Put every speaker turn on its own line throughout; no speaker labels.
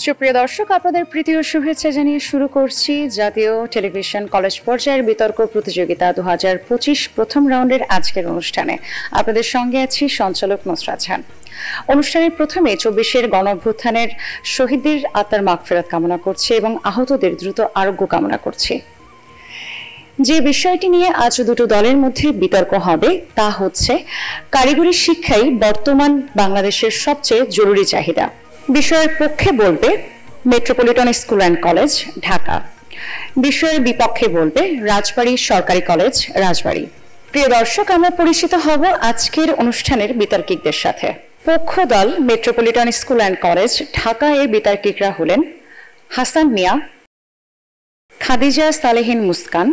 সুপ্রিয় দর্শক, আপনাদের প্রীতি ও শুভেচ্ছা জানিয়ে শুরু করছি জাতীয় টেলিভিশন কলেজ পর্যায়ের বিতর্ক প্রতিযোগিতা 2025 প্রথম রাউন্ডের আজকের অনুষ্ঠানে। আপনাদের সঙ্গে আছি সঞ্চালক নুসরাত জাহান। অনুষ্ঠানের প্রথমে 24-এর গণঅভ্যুত্থানের শহীদদের আত্মার মাগফিরাত কামনা করছি এবং আহতদের দ্রুত আরোগ্য কামনা করছি। যে বিষয়টি নিয়ে আজ দুটো দলের মধ্যে বিতর্ক হবে তা হচ্ছে কারিগরি শিক্ষাই বর্তমান বাংলাদেশের সবচেয়ে জরুরি চাহিদা। বিষয়ের পক্ষে বলবে metropolitan school and college Dhaka, বিষয়ের বিপক্ষে বলবে রাজবাড়ী সরকারি কলেজ রাজবাড়ী। প্রিয় দর্শক, আমরা পরিচিত হব আজকের অনুষ্ঠানের বিতর্কিকদের সাথে। পক্ষ দল metropolitan school and college Dhaka এর বিতর্কিকরা হলেন হাসান মিয়া, খাদিজা সালেহিন মুস্কান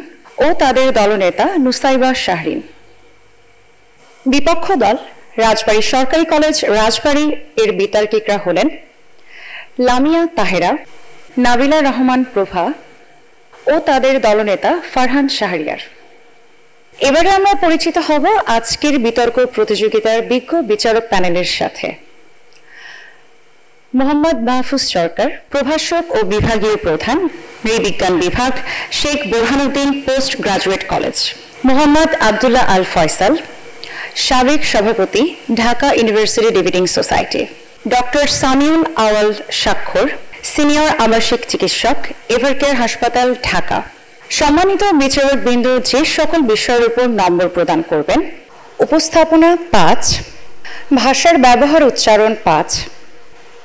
ও তাদের দলনেতা নুসাইবা শাহরিন। বিপক্ষ দল রাজবাড়ী সরকারি কলেজ রাজবাড়ী এর বিতর্কিকরা হলেন লামিয়া তাহেরা, নাবিলা রহমান প্রভা ও তাদের দলনেতা ফারহান শাহরিয়ার। এবারে আমরা পরিচিত হব আজকের বিতর্ক প্রতিযোগিতার বিজ্ঞ বিচারক প্যানেলের সাথে। মোহাম্মদ মাহফুজ সরকার, প্রভাষক ও বিভাগীয় প্রধান, নৃবিজ্ঞান বিভাগ, Sheikh Borhanuddin post graduate college. Mohammad Abdullah Al Faisal, সাবেক সভাপতি, Dhaka university debating society. Doctor Samiul Awal Swakkhar, senior আবাসিক চিকিৎসক, এভারকেয়ার হাসপাতাল ঢাকা। সম্মানিত বিচারকবৃন্দ যে সকল বিষয়ের উপর নম্বর প্রদান করবেন: উপস্থাপনা 5, ভাষার ব্যবহার উচ্চারণ 5,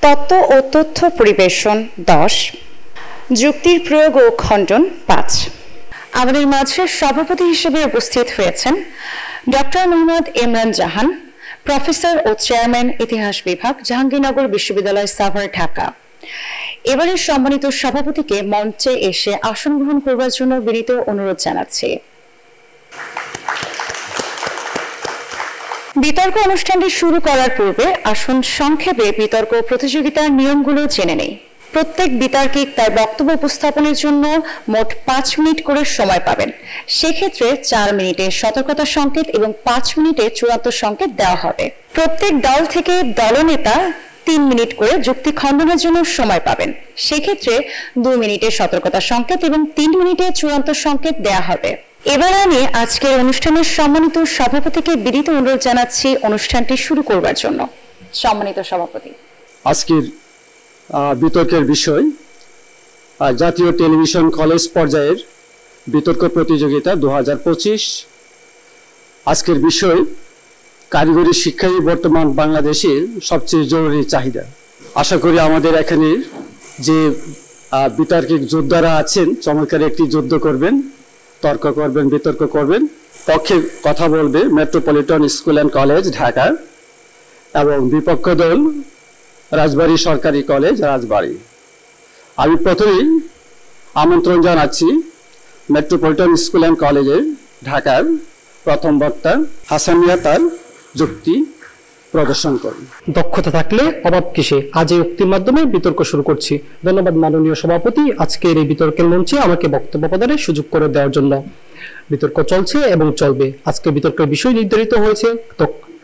তত্ত্ব ও তথ্য পরিবেশন 10, যুক্তির প্রয়োগ ও খণ্ডন 5। আমাদের মাঝে সভাপতি হিসেবে উপস্থিত হয়েছেন ডক্টর মোহাম্মদ ইমরান জাহান, প্রফেসর ও চেয়ারম্যান, ইতিহাস বিভাগ, জাহাঙ্গীরনগর বিশ্ববিদ্যালয় সাভার ঢাকা। এবারের সম্মানিত সভাপতিকে মঞ্চে এসে আসন গ্রহণ করবার জন্য বিনীত অনুরোধ জানাচ্ছি। বিতর্ক অনুষ্ঠানটি শুরু করার পূর্বে আসুন সংক্ষেপে বিতর্ক প্রতিযোগিতার নিয়মগুলো জেনে নেই। প্রত্যেক বিতর্কিক তার বক্তব্য উপস্থাপনের জন্য মোট 5 মিনিট করে সময় পাবেন। সেক্ষেত্রে 4 মিনিটে সতর্কতা সংকেত এবং 5 মিনিটে চূড়ান্ত সংকেত দেওয়া হবে। প্রত্যেক দল থেকে দলনেতা 3 মিনিট করে যুক্তি খণ্ডনের জন্য সময় পাবেন। সেক্ষেত্রে 2 মিনিটে সতর্কতা সংকেত এবং 3 মিনিটে চূড়ান্ত সংকেত দেওয়া হবে। এবার আমি আজকের অনুষ্ঠানের সম্মানিত সভাপতিকে বিনীত অনুরোধ জানাচ্ছি অনুষ্ঠানটি শুরু করবার জন্য। সম্মানিত সভাপতি।
আজকের বিতর্কের বিষয় জাতীয় টেলিভিশন কলেজ পর্যায়ের বিতর্ক প্রতিযোগিতা 2025। আজকের বিষয় কারিগরি শিক্ষাই বর্তমান বাংলাদেশের সবচেয়ে জরুরি চাহিদা। আশা করি আমাদের এখানে যে বিতর্কিক যোদ্ধারা আছেন চমৎকার একটি যুদ্ধ করবেন, তর্ক করবেন, বিতর্ক করবেন। পক্ষে কথা বলবে metropolitan school and college Dhaka এবং বিপক্ষ দল রাজবাড়ী সরকারি কলেজ রাজবাড়ী। আমি প্রথমেই আমন্ত্রণ জানাচ্ছি মেট্রোপলিটন স্কুল অ্যান্ড কলেজের ঢাকার প্রথম বক্তা হাসান মিয়া তার যুক্তি প্রদর্শন করুন।
দক্ষতা থাকলে অভাব কিসে, আজ এই উক্তির মাধ্যমে বিতর্ক শুরু করছি। ধন্যবাদ মাননীয় সভাপতি আজকের এই বিতর্কের মঞ্চে আমাকে বক্তব্য প্রদানের সুযোগ করে দেওয়ার জন্য। বিতর্ক চলছে এবং চলবে। আজকে বিতর্কের বিষয় নির্ধারিত হয়েছে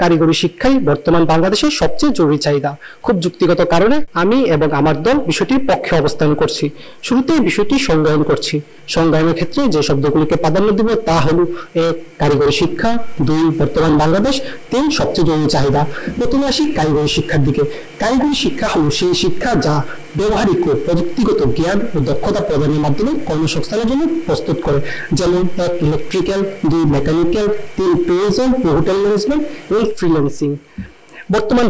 কারিগরি শিক্ষাই বর্তমান বাংলাদেশের সবচেয়ে জরুরি চাহিদা। খুব যুক্তিগত কারণে আমি এবং আমার দল বিষয়টির পক্ষে অবস্থান করছি। শুরুতেই বিষয়টি সংজ্ঞায়ন করছি। সংজ্ঞায়নের ক্ষেত্রে যে শব্দগুলিকে প্রাধান্য দিব তা হল 1 কারিগরি শিক্ষা, 2 বর্তমান বাংলাদেশ, 3 সবচেয়ে জরুরি চাহিদা। প্রথমে আসি কারিগরি শিক্ষার দিকে। কারিগরি শিক্ষা হল সেই শিক্ষা যা ব্যবহারিক ও প্রযুক্তিগত জ্ঞান ও দক্ষতা প্রদানের মাধ্যমে কর্মসংস্থানের জন্য প্রস্তুত করে, যেমন 1 ইলেকট্রিক্যাল, 2 মেকানিক্যাল, 3 ট্যুরিজম ও হোটেল ম্যানেজমেন্ট এবং ফ্রিল্যান্সিং। বর্তমান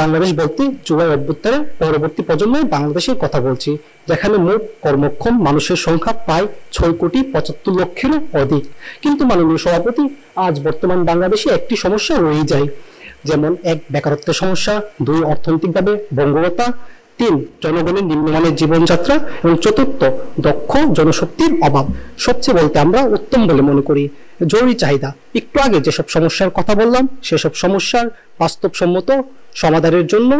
বাংলাদেশ বলতে জুলাই অভ্যুত্থানের পরবর্তী প্রজন্মের বাংলাদেশের কথা বলছি, যেখানে মোট কর্মক্ষম মানুষের সংখ্যা প্রায় 6,75,00,000-এরও অধিক। কিন্তু মাননীয় সভাপতি, আজ বর্তমান বাংলাদেশে একটি সমস্যা রয়ে যায়, যেমন 1 বেকারত্বের সমস্যা, 2 অর্থনৈতিকভাবে বঙ্গবতা, 3 জনগণের নিম্নমানের জীবনযাত্রা এবং 4 দক্ষ জনশক্তির অভাব। সবচেয়ে বলতে আমরা উত্তম বলে মনে করি জরুরি চাহিদা। একটু আগে যেসব সমস্যার কথা বললাম সেসব সমস্যার বাস্তবসম্মত সমাধানের জন্য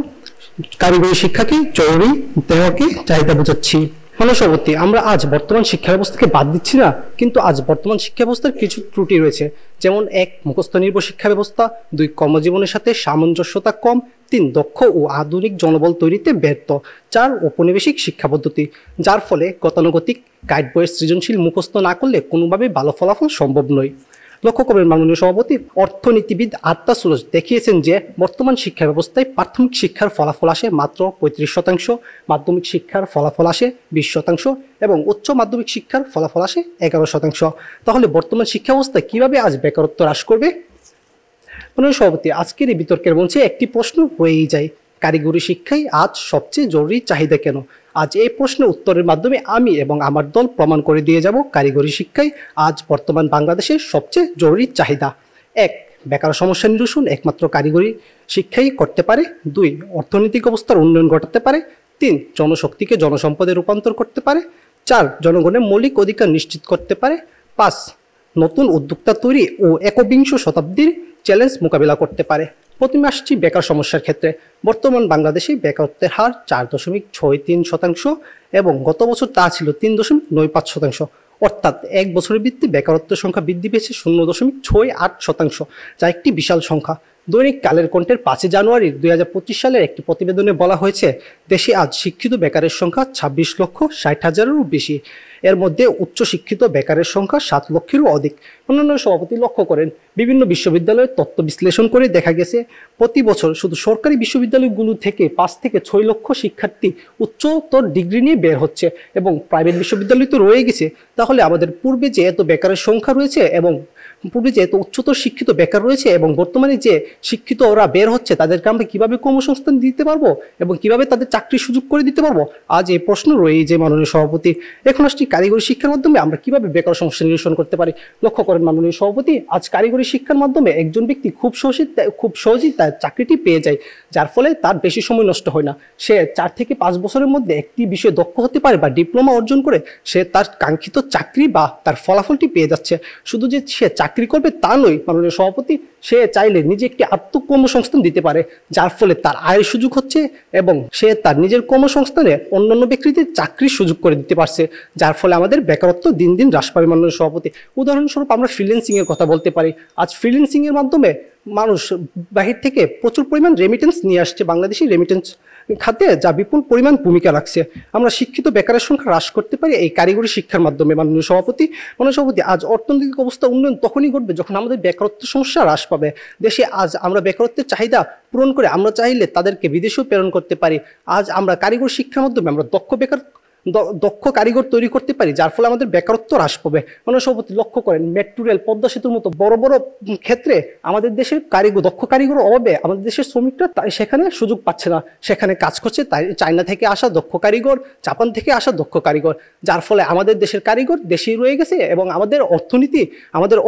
কারিগরি শিক্ষাকে জরুরি দেওয়াকে চাহিদা বোঝাচ্ছি। সভাপতি, আমরা আজ বর্তমান শিক্ষা ব্যবস্থাকে বাদ দিচ্ছি না, কিন্তু আজ বর্তমান শিক্ষা ব্যবস্থার কিছু ত্রুটি রয়েছে, যেমন 1 মুখস্থ নির্ভর শিক্ষা ব্যবস্থা, 2 কর্মজীবনের সাথে সামঞ্জস্যতা কম, 3 দক্ষ ও আধুনিক জনবল তৈরিতে ব্যর্থ। 4 ঔপনিবেশিক শিক্ষা পদ্ধতি, যার ফলে গতানুগতিক গাইড বইয়ের সৃজনশীল মুখস্থ না করলে কোনোভাবেই ভালো ফলাফল সম্ভব নয়। লক্ষ্য করবেন মাননীয় সভাপতি, অর্থনীতিবিদ আত্মা সুরজ দেখিয়েছেন যে বর্তমান শিক্ষা ব্যবস্থায় প্রাথমিক শিক্ষার ফলাফল আসে মাত্র 35%, মাধ্যমিক শিক্ষার ফলাফল আসে 20% এবং উচ্চ মাধ্যমিক শিক্ষার ফলাফল আসে 11%। তাহলে বর্তমান শিক্ষা ব্যবস্থা কিভাবে আজ বেকারত্ব হ্রাস করবে? মাননীয় সভাপতি, আজকের এই বিতর্কের মঞ্চে একটি প্রশ্ন রয়েই যায়, কারিগরি শিক্ষায় আজ সবচেয়ে জরুরি চাহিদা কেন? আজ এই প্রশ্নের উত্তরের মাধ্যমে আমি এবং আমার দল প্রমাণ করে দিয়ে যাব কারিগরি শিক্ষায় আজ বর্তমান বাংলাদেশের সবচেয়ে জরুরি চাহিদা। 1. বেকার সমস্যা নিরসন একমাত্র কারিগরি শিক্ষাই করতে পারে। 2. অর্থনৈতিক অবস্থার উন্নয়ন ঘটাতে পারে। 3. জনশক্তিকে জনসম্পদে রূপান্তর করতে পারে। 4. জনগণের মৌলিক অধিকার নিশ্চিত করতে পারে। 5. নতুন উদ্যোক্তা তৈরি ও একবিংশ শতাব্দীর চ্যালেঞ্জ মোকাবিলা করতে পারে। প্রথমে আসছি বেকার সমস্যার ক্ষেত্রে। বর্তমান বাংলাদেশে বেকারত্বের হার 4.63% এবং গত বছর তা ছিল 3.95%, অর্থাৎ এক বছরের ভিত্তিতে বেকারত্বের সংখ্যা বৃদ্ধি পেয়েছে 0.68%, যা একটি বিশাল সংখ্যা। দৈনিক কালের কণ্ঠের 5 জানুয়ারি 2025 সালের একটি প্রতিবেদনে বলা হয়েছে, দেশে আজ শিক্ষিত বেকারের সংখ্যা 26,60,000-এরও বেশি। এর মধ্যে উচ্চ শিক্ষিত বেকারের সংখ্যা 7 লক্ষেরও অধিক। অন্যান্য সভাপতি লক্ষ্য করেন, বিভিন্ন বিশ্ববিদ্যালয়ের তথ্য বিশ্লেষণ করে দেখা গেছে প্রতি বছর শুধু সরকারি বিশ্ববিদ্যালয়গুলো থেকে 5 থেকে 6 লক্ষ শিক্ষার্থী উচ্চতর ডিগ্রি নিয়ে বের হচ্ছে এবং প্রাইভেট বিশ্ববিদ্যালয় তো রয়ে গেছে। তাহলে আমাদের পূর্বে যে এত বেকারের সংখ্যা রয়েছে এবং পূর্বে যে এত উচ্চতর শিক্ষিত বেকার রয়েছে এবং বর্তমানে যে শিক্ষিত ওরা বের হচ্ছে, তাদেরকে আমরা কিভাবে কর্মসংস্থান দিতে পারবো এবং কিভাবে তাদের চাকরির সুযোগ করে দিতে পারবো? আজ এই প্রশ্ন রয়েই যে মাননীয় সভাপতি। এখন আসছি কারিগরি শিক্ষার মাধ্যমে আমরা কিভাবে বেকার সমস্যা নিরসন করতে পারি। লক্ষ্য করেন মাননীয় সভাপতি, আজ কারিগরি শিক্ষার মাধ্যমে একজন ব্যক্তি খুব সহজেই তার চাকরিটি পেয়ে যায়, যার ফলে তার বেশি সময় নষ্ট হয় না। সে 4 থেকে 5 বছরের মধ্যে একটি বিষয়ে দক্ষ হতে পারে বা ডিপ্লোমা অর্জন করে সে তার কাঙ্ক্ষিত চাকরি বা তার ফলাফলটি পেয়ে যাচ্ছে। শুধু যে সে চাকরি করবে তা নয় মাননীয় সভাপতি, সে চাইলে নিজে একটি আত্মকর্মসংস্থান দিতে পারে, যার ফলে তার আয়ের সুযোগ হচ্ছে এবং সে তার নিজের কর্মসংস্থানে অন্যান্য ব্যক্তিদের চাকরির সুযোগ করে দিতে পারছে, যার ফলে আমাদের বেকারত্ব দিন দিন হ্রাস পাবে মাননীয় সভাপতি। উদাহরণস্বরূপ আমরা ফ্রিল্যান্সিং এর কথা বলতে পারি। আজ ফ্রিল্যান্সিং এর মাধ্যমে মানুষ বাহির থেকে প্রচুর পরিমাণ রেমিটেন্স নিয়ে আসছে বাংলাদেশি রেমিটেন্স খাতে, যা বিপুল পরিমাণ ভূমিকা রাখছে। আমরা শিক্ষিত বেকারের সংখ্যা হ্রাস করতে পারি এই কারিগরি শিক্ষার মাধ্যমে মাননীয় সভাপতি। আজ অর্থনৈতিক অবস্থা উন্নয়ন তখনই ঘটবে যখন আমাদের বেকারত্বের সমস্যা হ্রাস পাবে। দেশে আজ আমরা বেকারত্বের চাহিদা পূরণ করে আমরা চাইলে তাদেরকে বিদেশেও প্রেরণ করতে পারি। আজ আমরা কারিগরি শিক্ষার মাধ্যমে আমরা দক্ষ কারিগর তৈরি করতে পারি, যার ফলে আমাদের বেকারত্ব হ্রাস পাবে। মাননীয় সভাপতি লক্ষ্য করেন, মেট্রো রেল, পদ্মা সেতুর মতো বড় বড় ক্ষেত্রে আমাদের দেশের দক্ষ কারিগর অভাবে আমাদের দেশের শ্রমিকরা সেখানে সুযোগ পাচ্ছে না। সেখানে কাজ করছে চায়না থেকে আসা দক্ষ কারিগর, জাপান থেকে আসা দক্ষ কারিগর, যার ফলে আমাদের দেশের কারিগর দেশেই রয়ে গেছে এবং আমাদের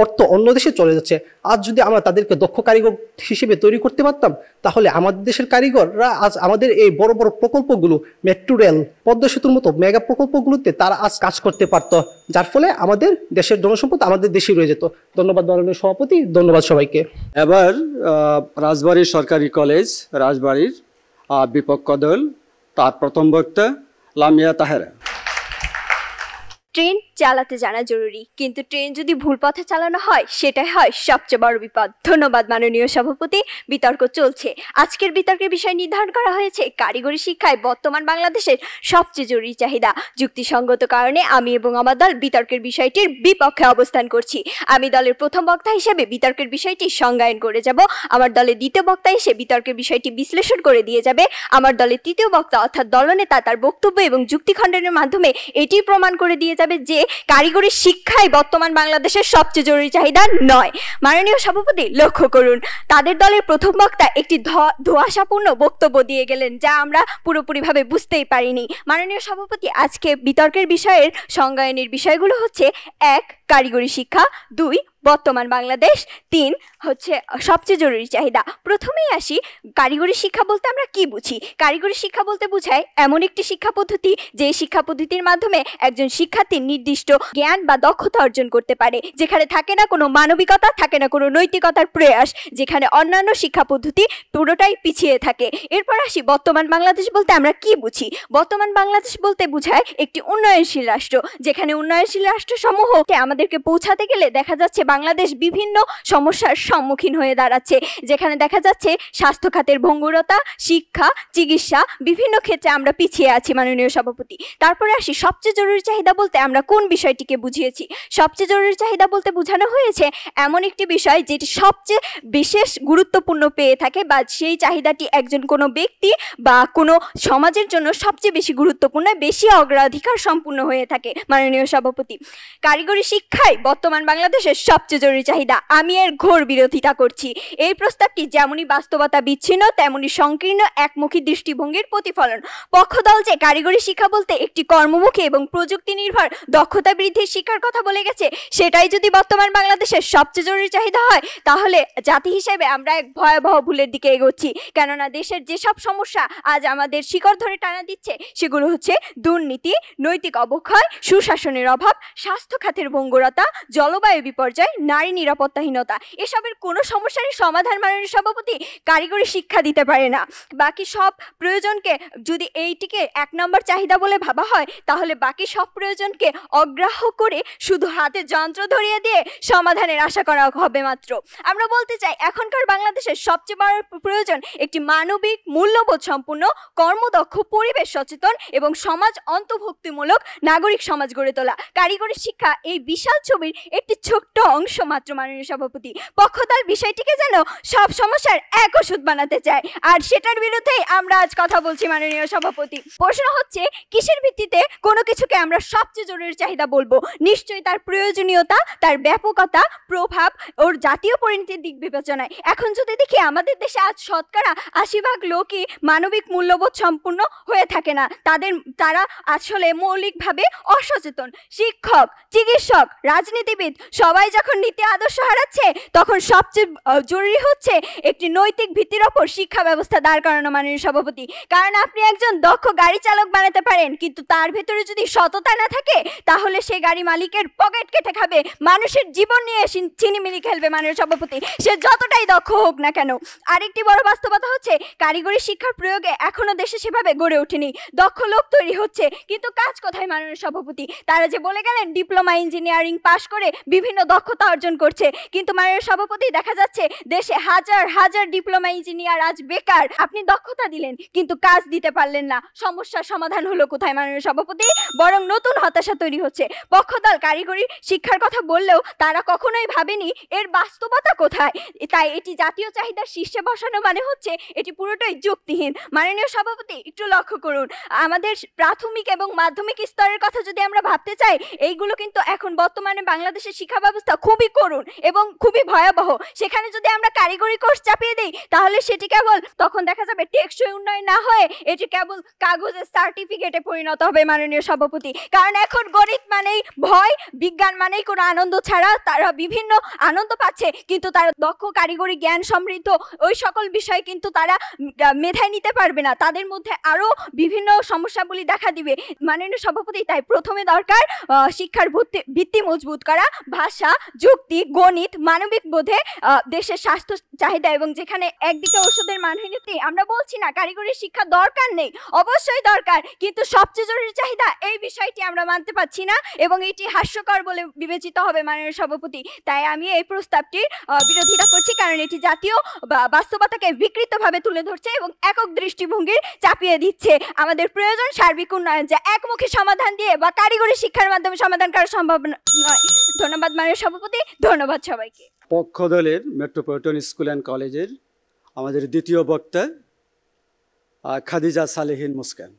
অর্থ অন্য দেশে চলে যাচ্ছে। আজ যদি আমরা তাদেরকে দক্ষ কারিগর হিসেবে তৈরি করতে পারতাম, তাহলে আমাদের দেশের কারিগররা আজ আমাদের এই বড় বড় প্রকল্পগুলো, মেট্রো রেল, পদ্মা সেতুর মতো মেগা প্রকল্পগুলোতে তারা আজ কাজ করতে পারত, যার ফলে আমাদের দেশের জনসম্পদ আমাদের দেশেই রয়ে যেত। ধন্যবাদ মাননীয় সভাপতি, ধন্যবাদ সবাইকে।
এবার রাজবাড়ীর সরকারি কলেজ রাজবাড়ীর বিপক্ষ দল, তার প্রথম বক্তা লামিয়া তাহেরা।
ট্রেন চালাতে জানা জরুরি, কিন্তু ট্রেন যদি ভুল পথে চালানো হয় সেটাই হয় সবচেয়ে বড় বিপদ। ধন্যবাদ মাননীয় সভাপতি। বিতর্ক চলছে। আজকের বিতর্কের বিষয় নির্ধারণ করা হয়েছে কারিগরি শিক্ষায় বর্তমান বাংলাদেশের সবচেয়ে জরুরি চাহিদা। যুক্তিসঙ্গত কারণে আমি এবং আমার দল বিতর্কের বিষয়টির বিপক্ষে অবস্থান করছি। আমি দলের প্রথম বক্তা হিসেবে বিতর্কের বিষয়টি সংজ্ঞায়ন করে যাব। আমার দলের দ্বিতীয় বক্তা এসে বিতর্কের বিষয়টি বিশ্লেষণ করে দিয়ে যাবে। আমার দলের তৃতীয় বক্তা অর্থাৎ দলনেতা তার বক্তব্য এবং যুক্তি খণ্ডনের মাধ্যমে এটি প্রমাণ করে দিয়ে যাবে যে কারিগরি শিক্ষাই বর্তমান বাংলাদেশের সবচেয়ে জরুরি চাহিদা নয়। মাননীয় সভাপতি লক্ষ্য করুন, তাদের দলের প্রথম বক্তা একটি ধোঁয়াশাপূর্ণ বক্তব্য দিয়ে গেলেন, যা আমরা পুরোপুরিভাবে বুঝতেই পারিনি। মাননীয় সভাপতি, আজকে বিতর্কের বিষয়ের সংজ্ঞায়নের বিষয়গুলো হচ্ছে: 1. কারিগরি শিক্ষা, 2. বর্তমান বাংলাদেশ, 3 হচ্ছে সবচেয়ে জরুরি চাহিদা। প্রথমেই আসি, কারিগরি শিক্ষা বলতে আমরা কি বুঝি? কারিগরি শিক্ষা বলতে বোঝায় এমন একটি শিক্ষা পদ্ধতি যে শিক্ষা পদ্ধতির মাধ্যমে একজন শিক্ষার্থী নির্দিষ্ট জ্ঞান বা দক্ষতা অর্জন করতে পারে, যেখানে থাকে না কোনো মানবিকতা, থাকে না কোনো নৈতিকতার প্রয়াস, যেখানে অন্যান্য শিক্ষা পদ্ধতি পুরোটাই পিছিয়ে থাকে। এরপর আসি, বর্তমান বাংলাদেশ বলতে আমরা কি বুঝি? বর্তমান বাংলাদেশ বলতে বোঝায় একটি উন্নয়নশীল রাষ্ট্র, যেখানে উন্নয়নশীল রাষ্ট্রসমূহকে আমাদেরকে পৌঁছাতে গেলে দেখা যাচ্ছে বাংলাদেশ বিভিন্ন সমস্যার সম্মুখীন হয়ে দাঁড়াচ্ছে, যেখানে দেখা যাচ্ছে স্বাস্থ্য খাতের ভঙ্গুরতা, শিক্ষা, চিকিৎসা বিভিন্ন ক্ষেত্রে আমরা পিছিয়ে আছি মাননীয় সভাপতি। তারপরে আসি সবচেয়ে জরুরি চাহিদা বলতে আমরা কোন বিষয়টিকে বুঝিয়েছি। সবচেয়ে জরুরি চাহিদা বলতে বোঝানো হয়েছে এমন একটি বিষয় যেটি সবচেয়ে বিশেষ গুরুত্বপূর্ণ পেয়ে থাকে, বা সেই চাহিদাটি একজন কোনো ব্যক্তি বা কোনো সমাজের জন্য সবচেয়ে বেশি গুরুত্বপূর্ণ, বেশি অগ্রাধিকার সম্পূর্ণ হয়ে থাকে মাননীয় সভাপতি। কারিগরি শিক্ষাই বর্তমান বাংলাদেশের সবচেয়ে জরুরি চাহিদা। আমি এর ঘোর বিরোধিতা করছি। এই প্রস্তাবটি যেমনই বাস্তবতা বিচ্ছিন্ন তেমনি সংকীর্ণ একমুখী দৃষ্টিভঙ্গির প্রতিফলন। পক্ষদল যে কারিগরি শিক্ষা বলতে একটি কর্মমুখী এবং প্রযুক্তি নির্ভর দক্ষতা বৃদ্ধির শিক্ষার কথা বলে গেছে, সেটাই যদি বর্তমান বাংলাদেশের সবচেয়ে জরুরি চাহিদা হয়, তাহলে জাতি হিসেবে আমরা এক ভয়াবহ ভুলের দিকে এগোচ্ছি। কেননা দেশের যেসব সমস্যা আজ আমাদের শিকড় ধরে টানা দিচ্ছে সেগুলো হচ্ছে দুর্নীতি, নৈতিক অবক্ষয়, সুশাসনের অভাব, স্বাস্থ্য খাতের ভঙ্গুরতা, জলবায়ু বিপর্যয়, নারী নিরাপত্তাহীনতা। এসবের কোনো সমস্যারই সমাধান মাননীয় সভাপতি কারিগরি শিক্ষা দিতে পারে না। বাকি সব প্রয়োজনকে যদি এইটিকে 1 নম্বর চাহিদা বলে ভাবা হয়, তাহলে বাকি সব প্রয়োজনকে অগ্রাহ্য করে শুধু হাতে যন্ত্র ধরিয়ে দিয়ে সমাধানের আশা করা হবে মাত্র। আমরা বলতে চাই এখনকার বাংলাদেশের সবচেয়ে বড় প্রয়োজন একটি মানবিক, মূল্যবোধ সম্পূর্ণ, কর্মদক্ষ, পরিবেশ সচেতন এবং সমাজ অন্তর্ভুক্তিমূলক নাগরিক সমাজ গড়ে তোলা। কারিগরি শিক্ষা এই বিশাল ছবির একটি ছোট্ট অংশ মাত্র মাননীয় সভাপতি। পক্ষদল বিষয়টিকে যেন সব সমস্যার এক ওষুধ বানাতে চায়, আর সেটার বিরুদ্ধেই আমরা আজ কথা বলছি মাননীয় সভাপতি। প্রশ্ন হচ্ছে কিসের ভিত্তিতে কোনো কিছুকে আমরা সবচেয়ে জরুরি চাহিদা বলবো? নিশ্চয়ই তার প্রয়োজনীয়তা, তার ব্যাপকতা, প্রভাব, ওর জাতীয় পরিণতির দিক বিবেচনায়। এখন যদি দেখি আমাদের দেশে আজ শতকরা 80% লোকই মানবিক মূল্যবোধ সম্পূর্ণ হয়ে থাকে না। তারা আসলে মৌলিকভাবে অসচেতন। শিক্ষক, চিকিৎসক, রাজনীতিবিদ সবাই যখন নীতি আদর্শ হারাচ্ছে, তখন সবচেয়ে জরুরি হচ্ছে একটি নৈতিক ভিত্তির ওপর শিক্ষা ব্যবস্থা দাঁড় করানো মাননীয় সভাপতি। কারণ আপনি একজন দক্ষ গাড়ি চালক বানাতে পারেন, কিন্তু তার ভেতরে যদি সততা না থাকে, তাহলে সে গাড়ি মালিকের পকেট কেটে খাবে, মানুষের জীবন নিয়ে চিনিমিনি খেলবে মাননীয় সভাপতি, সে যতটাই দক্ষ হোক না কেন। আরেকটি বড় বাস্তবতা হচ্ছে কারিগরি শিক্ষার প্রয়োগে এখনো দেশে সেভাবে গড়ে ওঠেনি। দক্ষ লোক তৈরি হচ্ছে, কিন্তু কাজ কোথায় মাননীয় সভাপতি? তারা যে বলে গেলেন ডিপ্লোমা ইঞ্জিনিয়ারিং পাশ করে বিভিন্ন দক্ষতা অর্জন করছে, কিন্তু মাননীয় সভাপতি দেখা যাচ্ছে দেশে হাজার হাজার ডিপ্লোমা ইঞ্জিনিয়ার আজ বেকার। আপনি দক্ষতা দিলেন কিন্তু কাজ দিতে পারলেন না, সমস্যার সমাধান হলো কোথায় মাননীয় সভাপতি? বরং নতুন হতাশা তৈরি হচ্ছে। পক্ষদল কারিগরি শিক্ষার কথা বললেও তারা কখনোই ভাবেনি এর বাস্তবতা কোথায়। তাই এটি জাতীয় চাহিদার শীর্ষে বসানো মানে হচ্ছে এটি পুরোটাই যুক্তিহীন। মাননীয় সভাপতি একটু লক্ষ্য করুন, আমাদের প্রাথমিক এবং মাধ্যমিক স্তরের কথা যদি আমরা ভাবতে চাই, এইগুলো কিন্তু এখন বর্তমানে বাংলাদেশের শিক্ষা ব্যবস্থা খুবই করুণ এবং খুবই ভয়াবহ। সেখানে যদি আমরা কারিগরি কোর্স চাপিয়ে দিই, তাহলে সেটি কেবল তখন দেখা যাবে টেকসই উন্নয়ন না হয়ে এটি কেবল কাগজের সার্টিফিকেটে পরিণত হবে মাননীয় সভাপতি। কারণ এখন গণিত মানেই ভয়, বিজ্ঞান মানেই কোনো আনন্দ ছাড়া তারা বিভিন্ন আনন্দ পাচ্ছে, কিন্তু তারা দক্ষ কারিগরি জ্ঞান সমৃদ্ধ ওই সকল বিষয় কিন্তু তারা মেধায় নিতে পারবে না। তাদের মধ্যে আরও বিভিন্ন সমস্যাগুলি দেখা দিবে মাননীয় সভাপতি। তাই প্রথমে দরকার শিক্ষার ভিত্তি মজবুত করা, ভাষা, যুক্তি, গণিত, মানবিক বোধে দেশের স্বাস্থ্য চাহিদা, এবং যেখানে একদিকে ওষুধের মানহানিতে আমরা বলছি না কারিগরি শিক্ষা দরকার নেই, অবশ্যই দরকার, কিন্তু সবচেয়ে জরুরি চাহিদা এই বিষয়টি আমরা মানতে পারছি না এবং এটি হাস্যকর বলে বিবেচিত হবে মাননীয় সভাপতি। তাই আমি এই প্রস্তাবটির বিরোধিতা করছি, কারণ এটি জাতীয় বাস্তবতাকে বিকৃতভাবে তুলে ধরছে এবং একক দৃষ্টিভঙ্গির চাপিয়ে দিচ্ছে। আমাদের প্রয়োজন সার্বিক উন্নয়ন, যা একমুখী সমাধান দিয়ে বা কারিগরি শিক্ষার মাধ্যমে সমাধান করা সম্ভব নয়। ধন্যবাদ মাননীয় সভাপতি, ধন্যবাদ সবাইকে।
পক্ষ দলের মেট্রোপলিটন স্কুল অ্যান্ড কলেজের আমাদের দ্বিতীয় বক্তা খাদিজা সালেহিন মুস্কান।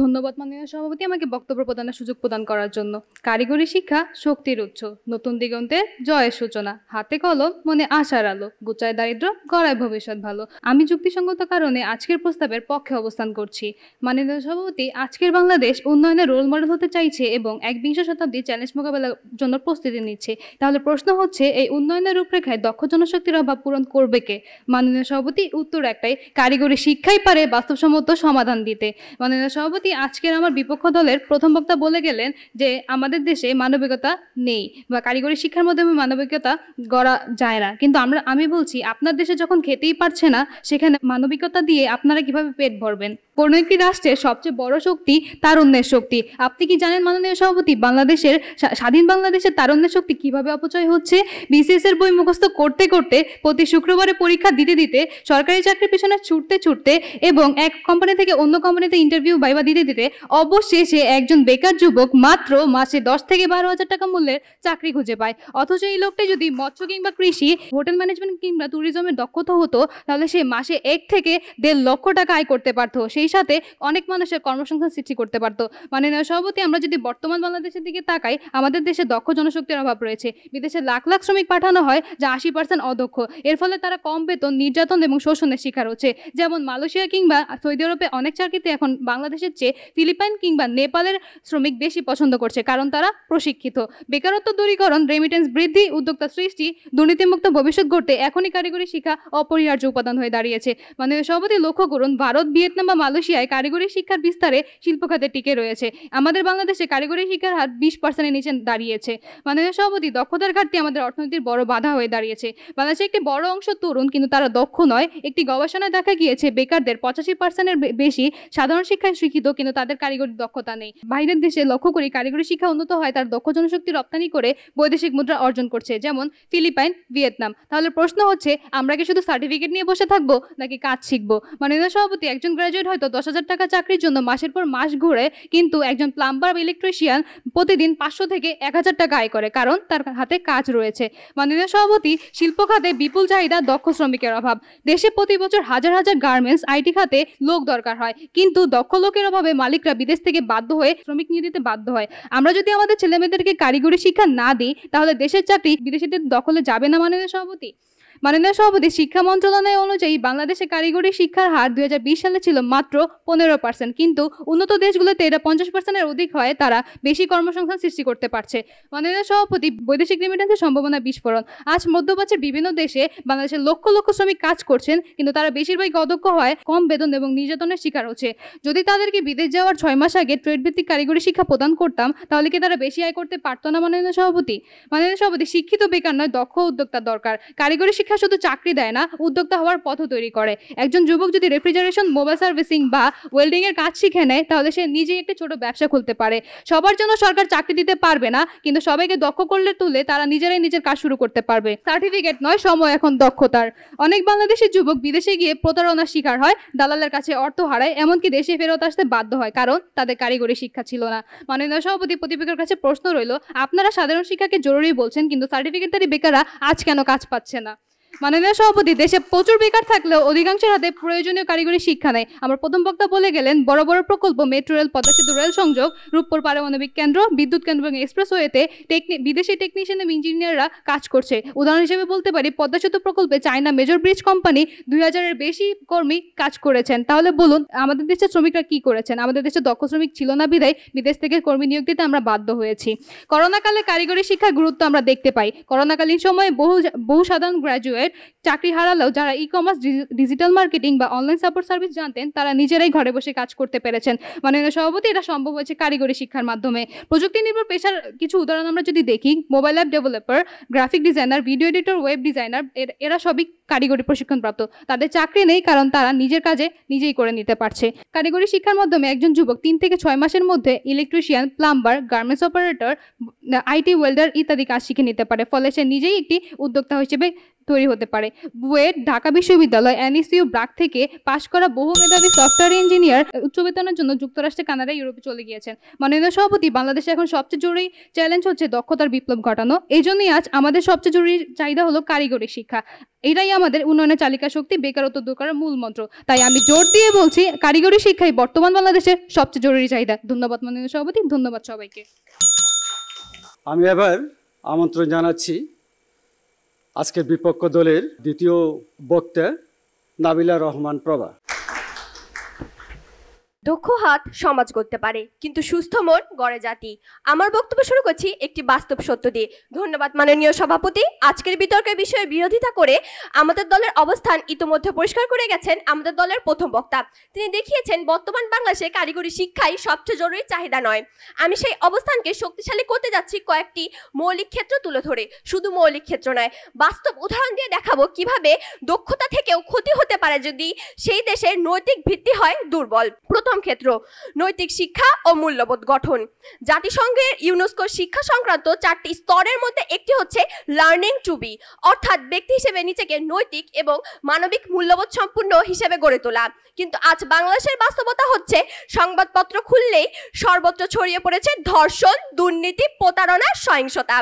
ধন্যবাদ মাননীয় সভাপতি আমাকে বক্তব্য প্রদানের সুযোগ প্রদান করার জন্য। কারিগরি শিক্ষা শক্তির উৎস, নতুন দিগন্তের জয়ের সূচনা, হাতে কলম মনে আশার আলো, গুচায় দারিদ্র গড়ায় ভবিষ্যৎ ভালো। আমি যুক্তিসঙ্গত কারণে আজকের প্রস্তাবের পক্ষে অবস্থান করছি। মাননীয় সভাপতি, আজকের বাংলাদেশ উন্নয়নের রোল মডেল হতে চাইছে এবং 21 শতাব্দীর চ্যালেঞ্জ মোকাবেলার জন্য প্রস্তুতি নিচ্ছে। তাহলে প্রশ্ন হচ্ছে এই উন্নয়নের রূপরেখায় দক্ষ জনশক্তির অভাব পূরণ করবে কে? মাননীয় সভাপতি, উত্তর একটাই, কারিগরি শিক্ষাই পারে বাস্তবসম্মত সমাধান দিতে। মাননীয় সভাপতি, আজকের আমার বিপক্ষ দলের প্রথম বক্তা বলে গেলেন যে আমাদের দেশে মানবিকতা নেই বা কারিগরি শিক্ষার মাধ্যমে মানবিকতা গড়া যায় না, কিন্তু আমি বলছি আপনার দেশে যখন খেতেই পারছে না, সেখানে মানবিকতা দিয়ে আপনারা কিভাবে পেট ভরবেন? কোনো একটি রাষ্ট্রের সবচেয়ে বড় শক্তি তারুণ্যের শক্তি। আপনি কি জানেন মাননীয় সভাপতি, বাংলাদেশের স্বাধীন বাংলাদেশের তারুণ্যের শক্তি কিভাবে অপচয় হচ্ছে? বিসিএস এর বই মুখস্থ করতে করতে, প্রতি শুক্রবারে পরীক্ষা দিতে দিতে, সরকারি চাকরির পেছনে ছুটতে ছুটতে এবং এক কোম্পানি থেকে অন্য কোম্পানিতে ইন্টারভিউ ভাইবা দিতে দিতে অবশেষে একজন বেকার যুবক মাত্র মাসে 10 থেকে 12,000 টাকা মূল্যের চাকরি খুঁজে পায়। অথচ এই লোকটি যদি মৎস্য কিংবা কৃষি, হোটেল ম্যানেজমেন্ট কিংবা ট্যুরিজমের দক্ষতা হতো, তাহলে সে মাসে 1 থেকে 1.5 লক্ষ টাকা আয় করতে পারতো, সেই সাথে অনেক মানুষের কর্মসংস্থান সৃষ্টি করতে পারতো। মাননীয় সভাপতি, আমরা যদি বর্তমান বাংলাদেশের দিকে তাকাই, আমাদের দেশে দক্ষ জনশক্তির অভাব রয়েছে। বিদেশে লাখ লাখ শ্রমিক পাঠানো হয় যা 80% অদক্ষ। এর ফলে তারা কম বেতন, নির্যাতন এবং শোষণের শিকার হচ্ছে। যেমন মালয়েশিয়া কিংবা সৌদি আরবে অনেক চাকরিতে এখন বাংলাদেশের চেয়ে ফিলিপাইন কিংবা নেপালের শ্রমিক বেশি পছন্দ করছে, কারণ তারা প্রশিক্ষিত। বেকারত্ব দূরীকরণ, রেমিটেন্স বৃদ্ধি, উদ্যোক্তা সৃষ্টি, দুর্নীতিমুক্ত ভবিষ্যৎ গড়তে এখনই কারিগরি শিক্ষা অপরিহার্য উপাদান হয়ে দাঁড়িয়েছে। মাননীয় সভাপতি, লক্ষ্য করুন, ভারত, ভিয়েতনাম বা মালয়েশিয়ায় কারিগরি শিক্ষার বিস্তারে শিল্প খাতে টিকে রয়েছে। আমাদের বাংলাদেশে কারিগরি শিক্ষার হার 20%-এর নিচে দাঁড়িয়েছে। মাননীয় সভাপতি, দক্ষতার ঘাটতি আমাদের অর্থনীতির বড় বাধা হয়ে দাঁড়িয়েছে। বাংলাদেশে একটি বড় অংশ তরুণ, কিন্তু তারা দক্ষ নয়। একটি গবেষণায় দেখা গিয়েছে বেকারদের 85%-এর বেশি সাধারণ শিক্ষায় শিক্ষিত, কিন্তু তাদের কারিগরি দক্ষতা নেই। বাইরের দেশে লক্ষ্য করি কারিগরি শিক্ষা উন্নত হয় তার দক্ষ জনশক্তি রপ্তানি করে বৈদেশিক মুদ্রা অর্জন করছে, যেমন ফিলিপাইন, ভিয়েতনাম। তাহলে প্রশ্ন হচ্ছে, আমরা কি শুধু সার্টিফিকেট নিয়ে বসে থাকবো নাকি কাজ শিখবো? মাননীয় সভাপতি, একজন গ্রাজুয়েট হয়তো 10,000 টাকা চাকরির জন্য মাসের পর মাস ঘুরে, কিন্তু একজন প্লাম্বার বা ইলেকট্রিশিয়ান প্রতিদিন 500 থেকে 1,000 টাকা আয় করে, কারণ তার হাতে কাজ রয়েছে। মাননীয় সভাপতি, শিল্প খাতে বিপুল চাহিদা, দক্ষ শ্রমিকের অভাব। দেশে প্রতি বছর হাজার হাজার গার্মেন্টস, আইটি খাতে লোক দরকার হয়, কিন্তু দক্ষ লোকের অভাবে মালিকরা বিদেশ থেকে বাধ্য হয়ে শ্রমিক নিয়ে দিতে বাধ্য হয়। আমরা যদি আমাদের ছেলেমেয়েদেরকে কারিগরি শিক্ষা না দিই, তাহলে দেশের চাকরি বিদেশিদের দখলে যাবে না। মাননীয় সভাপতি, শিক্ষা মন্ত্রণালয় অনুযায়ী বাংলাদেশে কারিগরি শিক্ষার হার 2020 সালে ছিল মাত্র 15%, কিন্তু উন্নত দেশগুলোতে এটা 50%-এর অধিক হয়। তারা বেশি কর্মসংস্থান সৃষ্টি করতে পারছে। মাননীয় সভাপতি, বৈদেশিক রেমিটেন্সের সম্ভাবনা বিস্ফোরণ। আজ মধ্যপ্রাচ্যের বিভিন্ন দেশে বাংলাদেশের লক্ষ লক্ষ শ্রমিক কাজ করছেন, কিন্তু তারা বেশিরভাগই অদক্ষ হয়, কম বেতন এবং নির্যাতনের শিকার হচ্ছে। যদি তাদেরকে বিদেশ যাওয়ার 6 মাস আগে ট্রেড ভিত্তিক কারিগরি শিক্ষা প্রদান করতাম, তাহলে কি তারা বেশি আয় করতে পারতো না? মাননীয় সভাপতি, শিক্ষিত বেকার নয়, দক্ষ উদ্যোক্তা দরকার। কারিগরি শিক্ষা শুধু চাকরি দেয় না, উদ্যোক্তা হওয়ার পথ তৈরি করে। একজন যুবক যদি রেফ্রিজারেশন, মোবাইল সার্ভিসিং বা ওয়েল্ডিং এর কাজ শিখে নেয়, তাহলে সে নিজেই একটি ছোট ব্যবসা খুলতে পারে। সবার জন্য সরকার চাকরি দিতে পারবে না, কিন্তু সবাইকে দক্ষ করলে তুলে তারা নিজেরাই নিজের কাজ শুরু করতে পারবে। সার্টিফিকেট নয়, সময় এখন দক্ষতার। অনেক বাংলাদেশি যুবক বিদেশে গিয়ে প্রতারণার শিকার হয়, দালালের কাছে অর্থ হারায়, এমনকি দেশে ফেরত আসতে বাধ্য হয়, কারণ তাদের কারিগরি শিক্ষা ছিল না। মাননীয় সভাপতি, প্রতিপক্ষের কাছে প্রশ্ন রইল, আপনারা সাধারণ শিক্ষাকে জরুরি বলছেন, কিন্তু সার্টিফিকেটধারী বেকাররা আজ কেন কাজ পাচ্ছে না? মাননীয় সভাপতি, দেশে প্রচুর বেকার থাকলেও অধিকাংশের হাতে প্রয়োজনীয় কারিগরি শিক্ষা নেই। আমার প্রথম বক্তা বলে গেলেন, বড় বড় প্রকল্প, মেট্রো রেল, পদ্মা সেতু রেল সংযোগ, রূপপুর পারমাণবিক কেন্দ্র, বিদ্যুৎ কেন্দ্র এবং এক্সপ্রেসওয়েতে বিদেশি টেকনিশিয়ান এবং ইঞ্জিনিয়াররা কাজ করছে। উদাহরণ হিসেবে বলতে পারি, পদ্মা সেতু প্রকল্পে চায়না মেজর ব্রিজ কোম্পানি 2000-এর বেশি কর্মী কাজ করেছেন। তাহলে বলুন, আমাদের দেশের শ্রমিকরা কি করেছেন? আমাদের দেশে দক্ষ শ্রমিক ছিল না বিধায় বিদেশ থেকে কর্মী নিয়োগ দিতে আমরা বাধ্য হয়েছি। করোনাকালে কারিগরি শিক্ষার গুরুত্ব আমরা দেখতে পাই। করোনাকালীন সময়ে বহু সাধারণ গ্র্যাজুয়েট চাকরি হারালেও যারা ই-কমার্স, ডিজিটাল মার্কেটিং বা অনলাইন সাপোর্ট সার্ভিস জানতেন, তারা নিজেরাই ঘরে বসে কাজ করতে পেরেছেন। মাননীয় সভাপতি, এটা সম্ভব হয়েছে কারিগরি শিক্ষার মাধ্যমে। প্রযুক্তি নির্ভর পেশার কিছু উদাহরণ আমরা যদি দেখি, mobile app developer, graphic designer, video editor, web designer, এরা সবই কারিগরি প্রশিক্ষণপ্রাপ্ত। তাদের চাকরি নেই, কারণ তারা নিজের কাজে নিজেই করে নিতে পারছে। কারিগরি শিক্ষার মাধ্যমে একজন যুবক 3 থেকে 6 মাসের মধ্যে electrician, plumber, garments operator, IT welder ইত্যাদি কাজ শিখে নিতে পারে। ফলে সে নিজেই একটি উদ্যোক্তা হিসেবে তৈরি হতে পারে। বুয়েট, ঢাকা বিশ্ববিদ্যালয়, এনইসিইউ, ব্রাক থেকে পাশ করা বহু মেধাবী সফটওয়্যার ইঞ্জিনিয়ার উচ্চ বেতনের জন্য যুক্তরাষ্ট্রে, কানাডা, ইউরোপে চলে গিয়েছেন। মাননীয় সভাপতি, বাংলাদেশে এখন সবচেয়ে জরুরি চ্যালেঞ্জ হচ্ছে দক্ষতার বিপ্লব ঘটানো। এই জন্যই আজ আমাদের সবচেয়ে জরুরি চাহিদা হলো কারিগরি শিক্ষা। এটাই আমাদের উন্নয়নের চালিকা শক্তি, বেকারত্ব দূর করার মূল মন্ত্র। তাই আমি জোর দিয়ে বলছি, কারিগরি শিক্ষাই বর্তমান বাংলাদেশের সবচেয়ে জরুরি চাহিদা। ধন্যবাদ মাননীয় সভাপতি, ধন্যবাদ সবাইকে।
আমি এবার আমন্ত্রণ জানাচ্ছি আজকের বিপক্ষ দলের দ্বিতীয় বক্তা নাবিলা রহমান প্রভা।
দক্ষ হাত সমাজ গড়তে পারে, কিন্তু সুস্থ মন গড়ে জাতি। আমার বক্তব্য শুরু করছি একটি বাস্তব সত্য দিয়ে। ধন্যবাদ মাননীয় সভাপতি। আজকের বিতর্কের বিষয়ে বিরোধিতা করে আমাদের দলের অবস্থান ইতিমধ্যে পরিষ্কার করে গেছেন আমাদের দলের প্রথম বক্তা। তিনি দেখিয়েছেন বর্তমান বাংলাদেশে কারিগরি শিক্ষাই সবচেয়ে জরুরি চাহিদা নয়। আমি সেই অবস্থানকে শক্তিশালী করতে যাচ্ছি কয়েকটি মৌলিক ক্ষেত্র তুলে ধরে। শুধু মৌলিক ক্ষেত্র নয়, বাস্তব উদাহরণ দিয়ে দেখাবো কিভাবে দক্ষতা থেকেও ক্ষতি হতে পারে যদি সেই দেশের নৈতিক ভিত্তি হয় দুর্বল। প্রথম ক্ষেত্র, নৈতিক শিক্ষা ও মূল্যবোধ গঠন। জাতিসংঘের ইউনেস্কো শিক্ষা সংক্রান্ত 4টি স্তরের মধ্যে একটি হচ্ছে লার্নিং টু বি, অর্থাৎ ব্যক্তি হিসেবে নিজেকে নৈতিক এবং মানবিক মূল্যবোধ সম্পূর্ণ হিসেবে গড়ে তোলা। কিন্তু আজ বাংলাদেশের বাস্তবতা হচ্ছে সংবাদপত্র খুললেই সর্বত্র ছড়িয়ে পড়েছে ধর্ষণ, দুর্নীতি, প্রতারণা, সহিংসতা।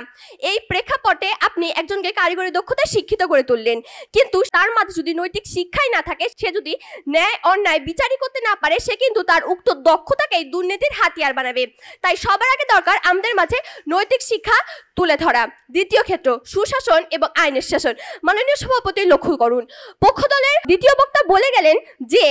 এই প্রেক্ষাপটে আপনি একজনকে কারিগরি দক্ষতায় শিক্ষিত করে তুললেন, কিন্তু তার মাঝে যদি নৈতিক শিক্ষাই না থাকে, সে যদি ন্যায় অন্যায় বিচারই করতে না পারে, সে কিন্তু তার উক্ত দক্ষতাকেই দুর্নীতির হাতিয়ার বানাবে। তাই সবার আগে দরকার আমাদের মাঝে নৈতিক শিক্ষা তুলে ধরা। দ্বিতীয় ক্ষেত্র, সুশাসন এবং আইনের শাসন। মাননীয় সভাপতি লক্ষ্য করুন, পক্ষ দলের দ্বিতীয় বক্তা বলে গেলেন যে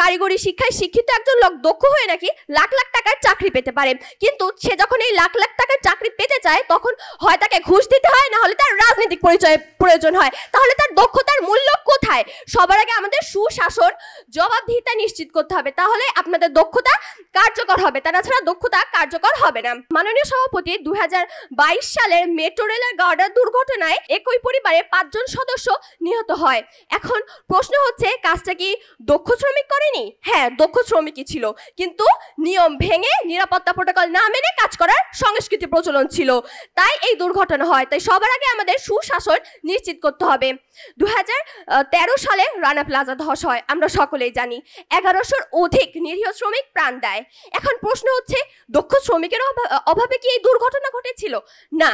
কারিগরি শিক্ষায় শিক্ষিত একজন লোক দক্ষ হয়ে নাকি লাখ লাখ টাকার চাকরি পেতে পারে, কিন্তু সে যখন এই লাখ লাখ টাকার চাকরি পেতে চায় তখন হয় তাকে ঘুষ দিতে হয়, না হলে তার রাজনৈতিক পরিচয় প্রয়োজন হয়। তাহলে তার দক্ষতার মূল্য কোথায়? সবার আগে আমাদের সুশাসন, জবাবদিহিতা নিশ্চিত করতে হবে, তাহলে আপনাদের দক্ষতা কার্যকর হবে, তাছাড়া দক্ষতা কার্যকর হবে না। মাননীয় সভাপতি, 2022 সালের মেট্রো রেলের গার্ডার দুর্ঘটনায় একই পরিবারে 5 জন সদস্য নিহত হয়। এখন প্রশ্ন হচ্ছে, কাজটা কি দক্ষ শ্রমিক করেনি? হ্যাঁ, দক্ষ শ্রমিকই ছিল, কিন্তু নিয়ম ভেঙে, নিরাপত্তা প্রোটোকল না মেনে কাজ করার সংস্কৃতি প্রচলন ছিল, তাই এই দুর্ঘটনা হয়। তাই সবার আগে আমাদের সুশাসন নিশ্চিত করতে হবে। 2013 সালে রানা প্লাজা ধস হয়, আমরা সকলেই জানি। 1100-র অধিক নিরীহ শ্রমিক প্রাণ দেয়। এখন প্রশ্ন হচ্ছে, দক্ষ শ্রমিকের অভাবে কি এই দুর্ঘটনা ঘটেছিল? না,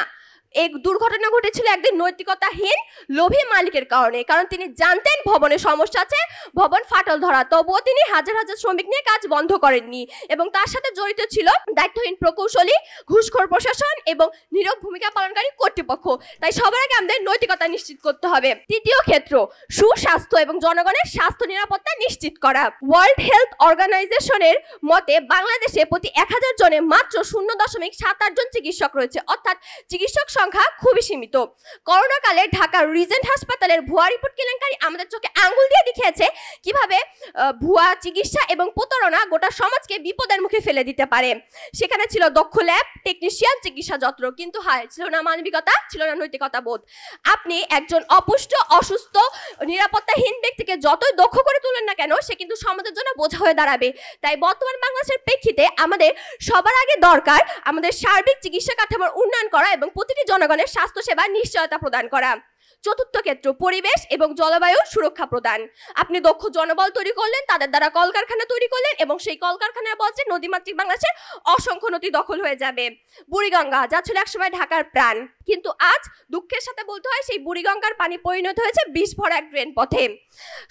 এই দুর্ঘটনা ঘটেছিল একদিন নৈতিকতাহীন লোভী মালিকের কারণে। কারণ তিনি জানতেন ভবনের সমস্যা আছে, ভবন ফাটল ধরা, তবুও তিনি হাজার হাজার শ্রমিক নিয়ে কাজ বন্ধ করেননি। এবং তার সাথে জড়িত ছিল দায়িত্বহীন প্রকৌশলী, ঘুষখোর প্রশাসন এবং নীরব ভূমিকা পালনকারী কর্তৃপক্ষ। তাই সবার আগে আমাদের নৈতিকতা নিশ্চিত করতে হবে। তৃতীয় ক্ষেত্র, সুস্বাস্থ্য এবং জনগণের স্বাস্থ্য নিরাপত্তা নিশ্চিত করা। ওয়ার্ল্ড হেলথ অর্গানাইজেশনের মতে বাংলাদেশে প্রতি 1000 জনে মাত্র 0.78 জন চিকিৎসক রয়েছে, অর্থাৎ চিকিৎসক সংখ্যা খুবই সীমিত। করোনা কালে ঢাকার রিজেন্ট হাসপাতালের ভুয়া রিপোর্ট কেলেঙ্কারি আমাদের চোখে আঙ্গুল দিয়ে দেখিয়েছে কিভাবে ভুয়া চিকিৎসা এবং প্রতারণা গোটা সমাজকে বিপদের মুখে ফেলে দিতে পারে। সেখানে ছিল দক্ষ ল্যাব টেকনিশিয়ান, চিকিৎসা যন্ত্র, কিন্তু ছিল না মানবিকতা, ছিল না নৈতিকতা বোধ। আপনি একজন অপুষ্ট, অসুস্থ, নিরাপত্তাহীন ব্যক্তিকে যতই দক্ষ করে তুলেন না কেন, সে কিন্তু সমাজের জন্য বোঝা হয়ে দাঁড়াবে। তাই বর্তমান বাংলাদেশের প্রেক্ষিতে আমাদের সবার আগে দরকার আমাদের সার্বিক চিকিৎসা কাঠামোর উন্নয়ন করা এবং প্রতিটি জনগণের স্বাস্থ্য সেবা নিশ্চয়তা প্রদান করা। চতুর্থ ক্ষেত্র, পরিবেশ এবং জলবায়ু সুরক্ষা প্রদান। আপনি দক্ষ জনবল তৈরি করলেন, তাদের দ্বারা কলকারখানা তৈরি করলেন, এবং সেই কলকারখানার বলছে নদীমাতৃক বাংলাদেশের অসংখ্য নদী দখল হয়ে যাবে। বুড়িগঙ্গা, যা ছিল একসময় ঢাকার প্রাণ, কিন্তু আজ দুঃখের সাথে বলতে হয় সেই বুড়িগঙ্গার পানি পরিণত হয়েছে বিষ ভরা এক ড্রেন পথে।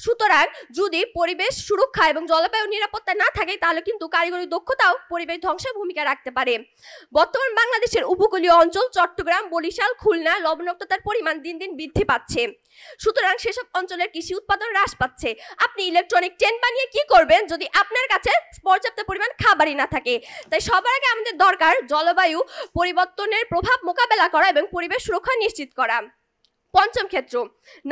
সুতরাং যদি পরিবেশ সুরক্ষা এবং জলবায়ু নিরাপত্তা না থাকে, তাহলে কিন্তু কারিগরি দক্ষতাও পরিবেশ ধ্বংসের ভূমিকা রাখতে পারে। বর্তমান বাংলাদেশের উপকূলীয় অঞ্চল চট্টগ্রাম, বরিশাল, খুলনা লবণাক্ততার পরিমাণ দিন দিন বৃদ্ধি পাচ্ছে। সুতরাং সেসব অঞ্চলের কৃষি উৎপাদন হ্রাস পাচ্ছে। আপনি ইলেকট্রনিক ট্রেন বানিয়ে কি করবেন যদি আপনার কাছে পর্যাপ্ত পরিমাণ খাবারই না থাকে? তাই সবার আগে আমাদের দরকার জলবায়ু পরিবর্তনের প্রভাব মোকাবেলা করা এবং পরিবেশ সুরক্ষা নিশ্চিত করা। পঞ্চম ক্ষেত্র,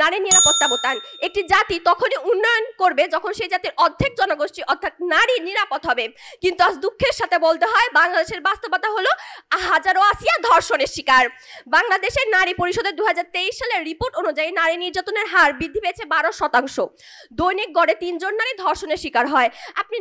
নারী নিরাপত্তা প্রদান। একটি জাতি তখনই উন্নয়ন করবে যখন সেই জাতির অর্ধেক জনগোষ্ঠী অর্থাৎ নারী নিরাপদ হবে। কিন্তু আজ দুঃখের সাথে বলতে হয় বাংলাদেশের বাস্তবতা হলো হাজারো আসিয়া ধর্ষণের শিকার। বাংলাদেশের নারী পরিষদের 2023 সালের রিপোর্ট অনুযায়ী নারী নির্যাতনের হার বৃদ্ধি পেয়েছে 12%। দৈনিক গড়ে 3 জন নারী ধর্ষণের শিকার হয়। আপনি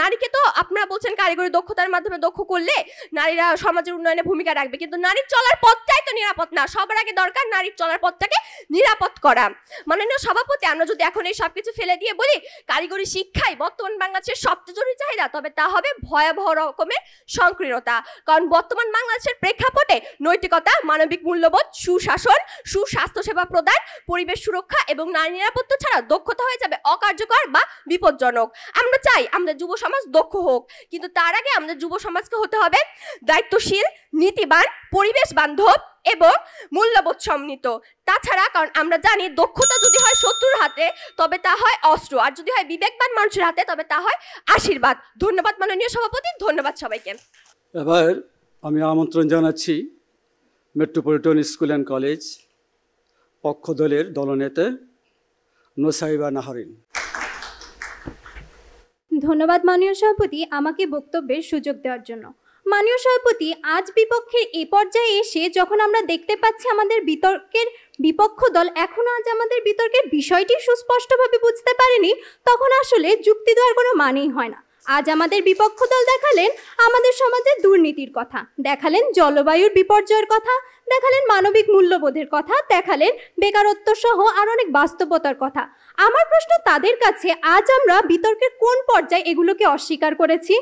নারীকে তো আপনারা বলছেন কারিগরি দক্ষতার মাধ্যমে দক্ষ করলে নারীরা সমাজের উন্নয়নে ভূমিকা রাখবে, কিন্তু নারীর চলার পথটাই তো নিরাপদ না। সবার আগে দরকার নারীর চলার পথটাকে নিরাপদ করা। মাননীয় সভাপতি, আমরা যদি এখন এই সবকিছু ফেলে দিয়ে বলি কারিগরি শিক্ষাই বর্তমান বাংলাদেশের সবচেয়ে জরুরি চাহিদা, তবে তা হবে ভয়াবহ রকমের সংকীর্ণতা। কারণ বর্তমান বাংলাদেশের প্রেক্ষাপটে নৈতিকতা, মানবিক মূল্যবোধ, সুশাসন, সুস্বাস্থ্য সেবা প্রদান, পরিবেশ সুরক্ষা এবং নারী নিরাপত্তা ছাড়া দক্ষতা হয়ে যাবে অকার্যকর বা বিপজ্জনক। আমরা চাই আমাদের যুব সমাজ দক্ষ হোক, কিন্তু তার আগে আমাদের যুব সমাজকে হতে হবে দায়িত্বশীল, নীতিবান, পরিবেশ বান্ধব, এবং মূল্যবোধ সমন্বিত। তাছাড়া কারণ আমরা জানি দক্ষতা যদি হয় শত্রুর হাতে তবে তা হয় অস্ত্র, আর যদি হয় বিবেকবান মানুষের হাতে তবে তা হয় আশীর্বাদ। ধন্যবাদ মাননীয় সভাপতি, ধন্যবাদ সবাইকে।
এবার আমি আমন্ত্রণ জানাচ্ছি মেট্রোপলিটন স্কুল অ্যান্ড কলেজ পক্ষ দলের দলনেতা নোসাইবা নাহরিন।
ধন্যবাদ মাননীয় সভাপতি আমাকে বক্তব্যের সুযোগ দেওয়ার জন্য। মাননীয় সভাপতি, আজ বিপক্ষের এই পর্যায়ে এসে যখন আমরা দেখতে পাচ্ছি আমাদের বিতর্কের বিপক্ষ দল এখনো আজ আমাদের বিতর্কের বিষয়টি সুস্পষ্টভাবে বুঝতে পারেনি, তখন আসলে যুক্তি দেওয়ার কোনো মানেই হয় না। আজ আমাদের বিপক্ষ দল দেখালেন আমাদের সমাজের দুর্নীতির কথা, দেখালেন জলবায়ুর বিপর্যয়ের কথা, দেখালেন মানবিক মূল্যবোধের কথা, দেখালেন বেকারত্ব সহ আর অনেক বাস্তবতার কথা। আমার প্রশ্ন তাদের কাছে, আজ আমরা বিতর্কের কোন পর্যায়ে এগুলোকে অস্বীকার করেছি?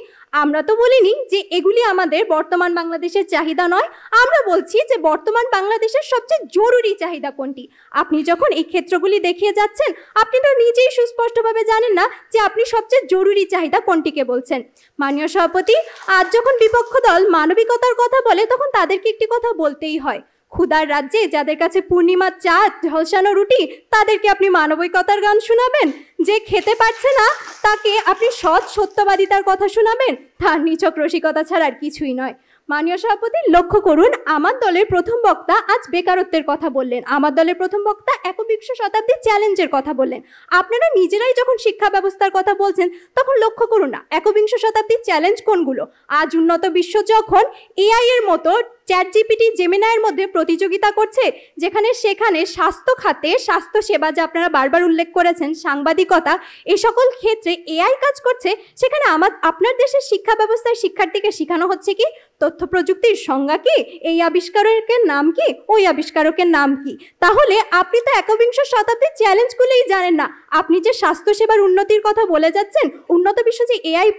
আমরা তো বলিনি যে এগুলি আমাদের বর্তমান বাংলাদেশের চাহিদা নয়, আমরা বলছি যে বর্তমান বাংলাদেশের সবচেয়ে জরুরি চাহিদা কোনটি। আপনি যখন এই ক্ষেত্রগুলি দেখিয়ে যাচ্ছেন আপনি তো নিজেই সুস্পষ্টভাবে জানেন না যে আপনি সবচেয়ে জরুরি চাহিদা কোনটিকে বলছেন। মাননীয় সভাপতি, আজ যখন বিপক্ষ দল মানবিকতার কথা বলে তখন তাদেরকে একটি কথা বলতেই হয়, ক্ষুধার রাজ্যে যাদের কাছে পূর্ণিমার চাঁদ ঝলসানো রুটি তাদেরকে আপনি মানবিকতার গান শোনাবেন? যে খেতে পারছে না তাকে আপনি সৎ সত্যবাদিতার কথা শোনাবেন? তার নিছক রসিকতা ছাড়া আর কিছুই নয়। মাননীয় সভাপতি, লক্ষ্য করুন আমার দলের প্রথম বক্তা আজ বেকারত্বের কথা বললেন, আমার দলের প্রথম বক্তা একবিংশ শতাব্দীর চ্যালেঞ্জের কথা বললেন। আপনারা নিজেরাই যখন শিক্ষা ব্যবস্থার কথা বলছেন তখন লক্ষ্য করুন না একবিংশ শতাব্দীর চ্যালেঞ্জ কোনগুলো। আজ উন্নত বিশ্ব যখন এআই এর মতো চ্যাটজিপিটি জেমিনাইয়ের মধ্যে প্রতিযোগিতা করছে, সেখানে স্বাস্থ্য খাতে স্বাস্থ্য সেবা যা আপনারা বারবার উল্লেখ করেছেন, সাংবাদিকতা, এই সকল ক্ষেত্রে এআই কাজ করছে, সেখানে আপনার দেশের শিক্ষা ব্যবস্থায় শিক্ষার্থীকে শেখানো হচ্ছে কি তথ্য প্রযুক্তির সংজ্ঞা কি, এই আবিষ্কারকের নাম কি, ওই আবিষ্কারকের নাম কি। তাহলে আপনি তো একবিংশ শতাব্দীর চ্যালেঞ্জগুলোই জানেন না। আপনি যে স্বাস্থ্যসেবার উন্নতির কথা বলে যাচ্ছেন, উন্নত বিশ্ব যে এআই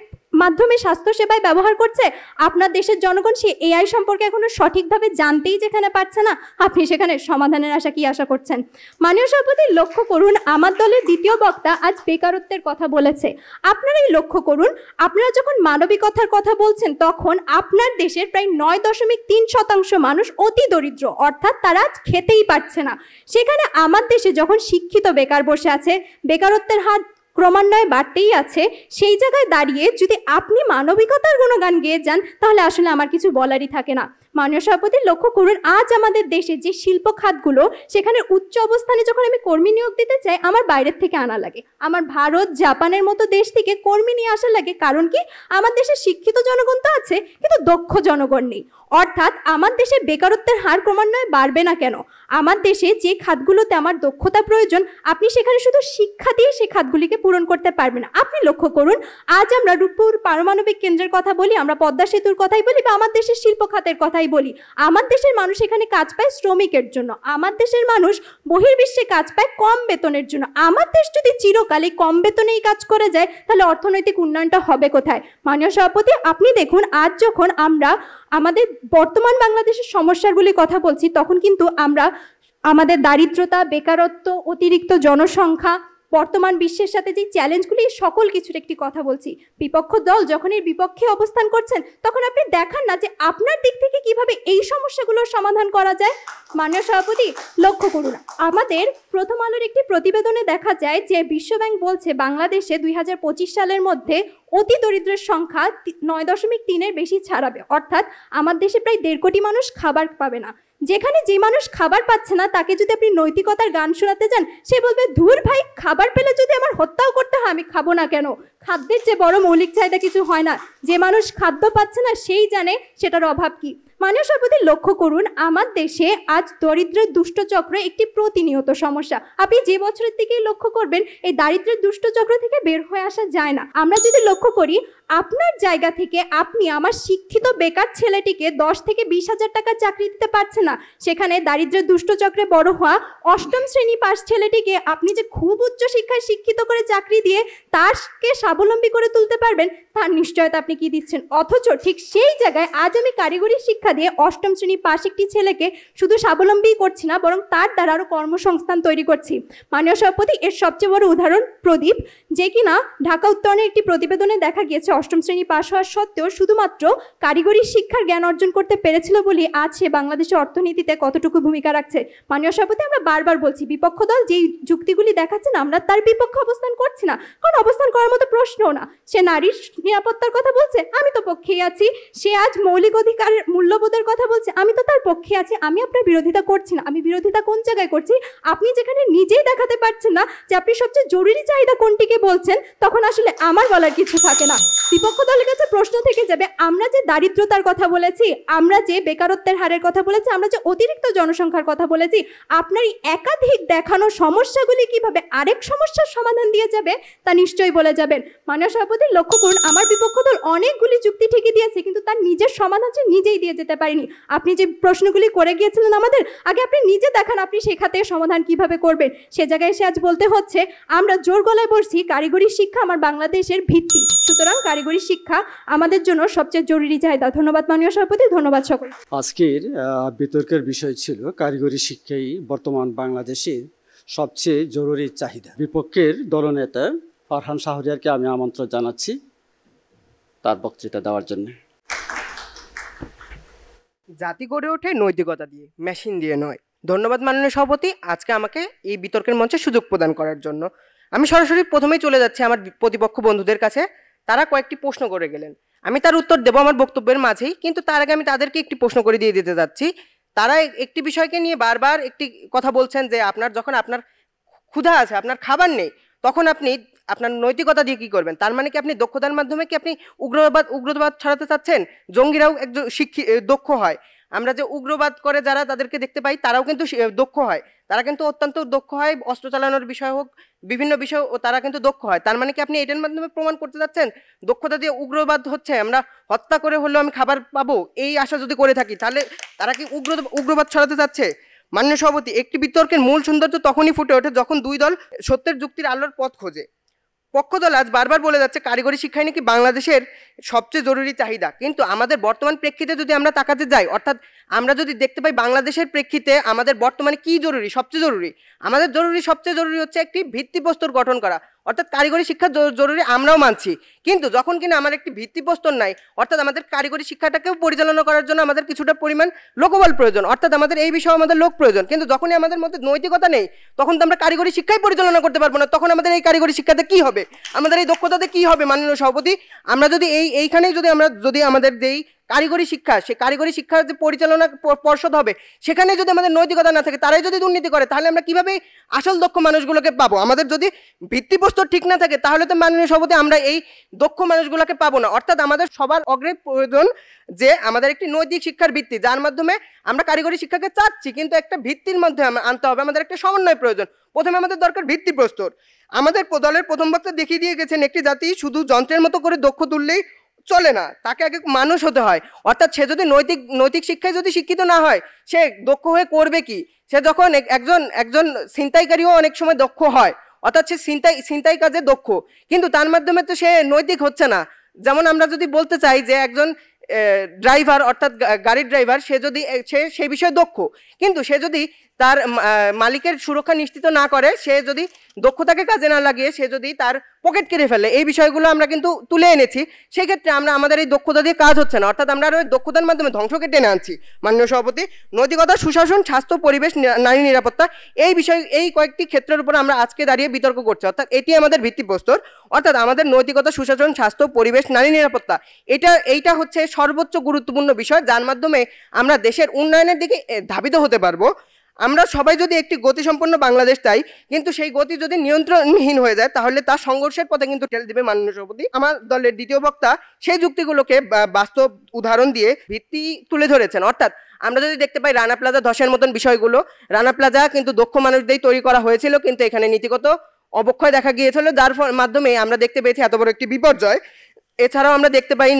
মাধ্যমে স্বাস্থ্যসেবায় ব্যবহার করছে, আপনার দেশের জনগণ সেই এআই সম্পর্কে এখনো সঠিকভাবে জানতেই যেখানে পারছে না, আপনি সেখানে সমাধানের আশা কি আশা করছেন? মাননীয় সভাপতি, লক্ষ্য করুন আমার দলের দ্বিতীয় বক্তা আজ বেকারত্বের কথা বলেছে। আপনারাই লক্ষ্য করুন, আপনারা যখন মানবিকতার কথা বলছেন তখন আপনার দেশের প্রায় 9.3% মানুষ অতি দরিদ্র, অর্থাৎ তারা আজ খেতেই পারছে না। সেখানে আমার দেশে যখন শিক্ষিত বেকার বসে আছে, বেকারত্বের হার ক্রমান্বয়ে বাড়তেই আছে, সেই জায়গায় দাঁড়িয়ে যদি আপনি মানবিকতার গুণগান গেয়ে যান তাহলে আসলে আমার কিছু বলারই থাকে না। মাননীয় সভাপতি, লক্ষ্য করুন আজ আমাদের দেশে যে শিল্প খাতগুলো, সেখানে উচ্চ অবস্থানে যখন আমি কর্মী নিয়োগ দিতে চাই আমার বাইরের থেকে আনা লাগে, আমার ভারত জাপানের মতো দেশ থেকে কর্মী নিয়ে আসা লাগে। কারণ কি, আমার দেশে শিক্ষিত জনগণ তো আছে কিন্তু দক্ষ জনগণ নেই। অর্থাৎ আমার দেশে বেকারত্বের হার ক্রমান্বয়ে বাড়বে না কেন? আমার দেশে যে খাতগুলোতে আমার দক্ষতা প্রয়োজন আপনি সেখানে শুধু শিক্ষা দিয়ে সেই খাতগুলিকে পূরণ করতে পারবেন না। আপনি লক্ষ্য করুন আজ আমরা রূপপুর পারমাণবিক কেন্দ্রের কথা বলি, আমরা পদ্মা সেতুর কথাই বলি, বা আমার দেশের শিল্প খাতের কথাই বলি, আমার দেশের মানুষ এখানে কাজ পায় শ্রমিকের জন্য, আমার দেশের মানুষ বহির্বিশ্বে কাজ পায় কম বেতনের জন্য। আমার দেশ যদি চিরকাল এই কম বেতনেই কাজ করে যায় তাহলে অর্থনৈতিক উন্নয়নটা হবে কোথায়? মাননীয় সভাপতি, আপনি দেখুন আজ যখন আমরা আমাদের বর্তমান বাংলাদেশের সমস্যাগুলির কথা বলছি তখন কিন্তু আমরা আমাদের দারিদ্রতা, বেকারত্ব, অতিরিক্ত জনসংখ্যা, বর্তমান বিশ্বের সাথে যে চ্যালেঞ্জগুলি সকল কিছুর একটি কথা বলছি। বিপক্ষ দল যখন এর বিপক্ষে অবস্থান করছেন তখন আপনি দেখান না যে আপনার দিক থেকে কিভাবে এই সমস্যাগুলোর সমাধান করা যায়। মাননীয় সভাপতি, লক্ষ্য করুন আমাদের প্রথম আলোর একটি প্রতিবেদনে দেখা যায় যে বিশ্বব্যাংক বলছে বাংলাদেশে 2025 সালের মধ্যে অতি দরিদ্রের সংখ্যা 9.3-এর বেশি ছাড়াবে, অর্থাৎ আমার দেশে প্রায় 1.5 কোটি মানুষ খাবার পাবে না। যেখানে যে মানুষ খাবার পাচ্ছে না তাকে যদি আপনি নৈতিকতার গান শোনাতে যান সে বলবে, ধুর ভাই, খাবার পেলে যদি আমার হত্যাও করতে হয় আমি খাবো না কেন? খাদ্যের যে বড় মৌলিক চাহিদা কিছু হয় না, যে মানুষ খাদ্য পাচ্ছে না সেই জানে সেটার অভাব কি। মাননীয় সভাপতি, লক্ষ্য করুন আমার দেশে আজ দরিদ্রের দুষ্টচক্র একটি প্রতিনিয়ত সমস্যা। আপনি যে বছরের দিকেই লক্ষ্য করবেন এই দারিদ্রের দুষ্টচক্র থেকে বের হয়ে আসা যায় না। আমরা যদি লক্ষ্য করি আপনার জায়গা থেকে আপনি আমার শিক্ষিত বেকার ছেলেটিকে 10 থেকে 20 হাজার টাকা চাকরি দিতে পারছে না, সেখানে দারিদ্রের দুষ্টচক্রে বড় হওয়া 8ম শ্রেণী পাস ছেলেটিকে আপনি যে খুব উচ্চ শিক্ষায় শিক্ষিত করে চাকরি দিয়ে তারকে স্বাবলম্বী করে তুলতে পারবেন তার নিশ্চয়তা আপনি কি দিচ্ছেন? অথচ ঠিক সেই জায়গায় আজ আমি কারিগরি শিক্ষা দিয়ে অষ্টম শ্রেণী পাশ একটি ছেলেকে শুধু স্বাবলম্বী করছি না, বরং তার দ্বারা আরও কর্মসংস্থান তৈরি করছি। মাননীয় সভাপতি, এর সবচেয়ে বড় উদাহরণ প্রদীপ, যে কিনা ঢাকা উত্তরণের একটি প্রতিবেদনে দেখা গিয়েছে অষ্টম শ্রেণী পাশ হওয়ার সত্ত্বেও শুধুমাত্র কারিগরি শিক্ষার জ্ঞান অর্জন করতে পেরেছিল বলে আজ সে বাংলাদেশের অর্থনীতিতে কতটুকু ভূমিকা রাখছে। মাননীয় সভাপতি, আমরা বারবার বলছি বিপক্ষ দল যেই যুক্তিগুলি দেখাচ্ছেন আমরা তার বিপক্ষে অবস্থান করছি না, কারণ অবস্থান করার মতো প্রশ্নও না। সে নারীর নিরাপত্তার কথা বলছে, আমি তো পক্ষেই আছি। সে আজ মৌলিক অধিকারের মূল্যবোধের কথা বলছে, আমি তো তার পক্ষে আছি। আমি আপনার বিরোধিতা করছি না। আমি বিরোধিতা কোন জায়গায় করছি, আপনি যেখানে নিজেই দেখাতে পারছেন না যে আপনি সবচেয়ে জরুরি চাহিদা কোনটিকে বলছেন, তখন আসলে আমার বলার কিছু থাকে না। বিপক্ষ দলের কাছে প্রশ্ন থেকে যাবে, আমরা যে দারিদ্রতার কথা বলেছি, আমরা যে বেকারত্বের হারের কথা বলেছি, আমরা যে অতিরিক্ত জনসংখ্যার কথা বলেছি, আপনার একাধিক দেখানো সমস্যাগুলি কিভাবে আরেক সমস্যার সমাধান দিয়ে যাবে তা নিশ্চয়ই বলে যাবেন। মাননীয় সভাপতি, লক্ষ্য করুন আমার বিপক্ষ দল অনেকগুলি যুক্তি ঠিকই দিয়েছে, কিন্তু তার নিজের সমাধান সে নিজেই দিয়ে যেতে পারেনি। আপনি যে প্রশ্নগুলি করে গিয়েছিলেন আমাদের, আগে আপনি নিজে দেখান আপনি সেখান থেকে সমাধান কিভাবে করবেন। সে জায়গায় এসে আজ বলতে হচ্ছে আমরা জোর গলায় বলছি কারিগরি শিক্ষা আমার বাংলাদেশের ভিত্তি, সুতরাং কারিগরি শিক্ষা আমাদের জন্য সবচেয়ে জরুরি চাহিদা। ধন্যবাদ মাননীয় সভাপতি, ধন্যবাদ সকল।
আজকের বিতর্কের বিষয় ছিল কারিগরি শিক্ষাই বর্তমান বাংলাদেশের সবচেয়ে জরুরি চাহিদা। বিপক্ষের দলনেতা ফারহান শাহরিয়ারকে আমি আমন্ত্রণ জানাচ্ছি তার বক্তৃতা দেওয়ার জন্য।
জাতি গড়ে ওঠে নৈতিকতা দিয়ে, মেশিন দিয়ে নয়। ধন্যবাদ মাননীয় সভাপতি আজকে আমাকে এই বিতর্কের মঞ্চে সুযোগ প্রদান করার জন্য। আমি সরাসরি প্রথমেই চলে যাচ্ছি আমার প্রতিপক্ষ বন্ধুদের কাছে। তারা কয়েকটি প্রশ্ন করে গেলেন, আমি তার উত্তর দেবো আমার বক্তব্যের মাঝেই, কিন্তু তার আগে আমি তাদেরকে একটি প্রশ্ন করে দিয়ে দিতে যাচ্ছি। তারা একটি বিষয়কে নিয়ে বারবার একটি কথা বলছেন যে যখন আপনার ক্ষুধা আছে, আপনার খাবার নেই, তখন আপনি আপনার নৈতিকতা দিয়ে কী করবেন? তার মানে কি আপনি দক্ষতার মাধ্যমে কি আপনি উগ্রবাদ ছড়াতে চাচ্ছেন? জঙ্গিরাও একজন দক্ষ হয়। আমরা যে উগ্রবাদ করে যারা তাদেরকে দেখতে পাই, তারাও কিন্তু দক্ষ হয়, তারা কিন্তু অত্যন্ত দক্ষ হয়, অস্ত্র চালানোর বিষয় হোক, বিভিন্ন বিষয় তারা কিন্তু দক্ষ হয়। তার মানে কি আপনি এটার মাধ্যমে প্রমাণ করতে যাচ্ছেন দক্ষতা দিয়ে উগ্রবাদ হচ্ছে? আমরা হত্যা করে হলেও আমি খাবার পাবো এই আশা যদি করে থাকি, তাহলে তারা কি উগ্রবাদ ছড়াতে চাচ্ছে? মাননীয় সভাপতি, একটি বিতর্কের মূল সৌন্দর্য তখনই ফুটে ওঠে যখন দুই দল সত্যের যুক্তির আলোর পথ খোঁজে। পক্ষদল আজ বারবার বলে যাচ্ছে কারিগরি শিক্ষাই নাকি বাংলাদেশের সবচেয়ে জরুরি চাহিদা, কিন্তু আমাদের বর্তমান প্রেক্ষিতে যদি আমরা তাকাতে যাই, অর্থাৎ আমরা যদি দেখতে পাই বাংলাদেশের প্রেক্ষিতে আমাদের বর্তমানে কি জরুরি, সবচেয়ে জরুরি, আমাদের সবচেয়ে জরুরি হচ্ছে একটি ভিত্তিপ্রস্তর গঠন করা, অর্থাৎ কারিগরি শিক্ষা জরুরি আমরাও মানছি, কিন্তু যখন কিনা আমার একটি ভিত্তিপ্রস্তর নাই, অর্থাৎ আমাদের কারিগরি শিক্ষাটাকেও পরিচালনা করার জন্য আমাদের কিছুটা পরিমাণ লোকবল প্রয়োজন, অর্থাৎ আমাদের এই বিষয়ে আমাদের লোক প্রয়োজন, কিন্তু যখনই আমাদের মধ্যে নৈতিকতা নেই তখন তো আমরা কারিগরি শিক্ষাই পরিচালনা করতে পারবো না। তখন আমাদের এই কারিগরি শিক্ষাতে কি হবে, আমাদের এই দক্ষতাতে কি হবে? মাননীয় সভাপতি, আমরা যদি এইখানেই যদি আমাদের যেই কারিগরি শিক্ষা, সে কারিগরি শিক্ষার যে পরিচালনা পর্ষদ হবে, সেখানে যদি আমাদের নৈতিকতা না থাকে, তারাই যদি দুর্নীতি করে, তাহলে আমরা কিভাবে আসল দক্ষ মানুষগুলোকে পাবো? আমাদের যদি ভিত্তিপ্রস্তর ঠিক না থাকে, তাহলে তো মাননীয় সভাপতি আমরা এই দক্ষ মানুষগুলোকে পাবো না। অর্থাৎ আমাদের সবার অগ্রে প্রয়োজন যে আমাদের একটি নৈতিক শিক্ষার ভিত্তি, যার মাধ্যমে আমরা কারিগরি শিক্ষাকে চাচ্ছি, কিন্তু একটা ভিত্তির মধ্যে আনতে হবে, আমাদের একটা সমন্বয় প্রয়োজন। প্রথমে আমাদের দরকার ভিত্তিপ্রস্তর। আমাদের দলের প্রথম বক্তা দেখিয়ে দিয়ে গেছেন একটি জাতি শুধু যন্ত্রের মতো করে দক্ষ তুললেই চলে না, তাকে আগে মানুষ হতে হয়। অর্থাৎ সে যদি নৈতিক শিক্ষায় যদি শিক্ষিত না হয়, সে দক্ষ হয়ে করবে কি? সে যখন একজন ছিনতাইকারীও অনেক সময় দক্ষ হয়, অর্থাৎ সে ছিনতাই কাজে দক্ষ, কিন্তু তার মাধ্যমে তো সে নৈতিক হচ্ছে না। যেমন আমরা যদি বলতে চাই যে একজন ড্রাইভার, অর্থাৎ গাড়ির ড্রাইভার, সে সেই বিষয়ে দক্ষ, কিন্তু সে যদি তার মালিকের সুরক্ষা নিশ্চিত না করে, সে যদি দক্ষতাকে কাজে না লাগিয়ে সে যদি তার পকেট কেড়ে ফেলে, এই বিষয়গুলো আমরা কিন্তু তুলে এনেছি। সেক্ষেত্রে আমাদের এই দক্ষতা দিয়ে কাজ হচ্ছে না, অর্থাৎ আমরা ওই দক্ষতার মাধ্যমে ধ্বংসকে টেনে আনছি। মাননীয় সভাপতি, নৈতিকতা, সুশাসন, স্বাস্থ্য, পরিবেশ, নারী নিরাপত্তা, এই কয়েকটি ক্ষেত্রের উপর আমরা আজকে দাঁড়িয়ে বিতর্ক করছি, অর্থাৎ এটি আমাদের ভিত্তিপ্রস্তর। অর্থাৎ আমাদের নৈতিকতা, সুশাসন, স্বাস্থ্য, পরিবেশ, নারী নিরাপত্তা, এইটা হচ্ছে সর্বোচ্চ গুরুত্বপূর্ণ বিষয়, যার মাধ্যমে আমরা দেশের উন্নয়নের দিকে ধাবিত হতে পারবো। আমরা সবাই যদি একটি গতিসম্পন্ন বাংলাদেশ চাই, কিন্তু সেই গতি যদি নিয়ন্ত্রণহীন হয়ে যায়, তাহলে তা সংঘর্ষের পথে কিন্তু ঠেলে দেবে। মাননীয় সভাপতি, আমার দলের দ্বিতীয় বক্তা সেই যুক্তিগুলোকে বাস্তব উদাহরণ দিয়ে ভিত্তি তুলে ধরেছেন। অর্থাৎ আমরা যদি দেখতে পাই রানা প্লাজা ধসের মতন বিষয়গুলো, রানা প্লাজা কিন্তু দক্ষ মানুষদেরই তৈরি করা হয়েছিল, কিন্তু এখানে নীতিগত অবক্ষয় দেখা গিয়েছিল, যার মাধ্যমে আমরা দেখতে পেয়েছি এত বড় একটি বিপর্যয়। এছাড়াও আমরা দেখতে পাই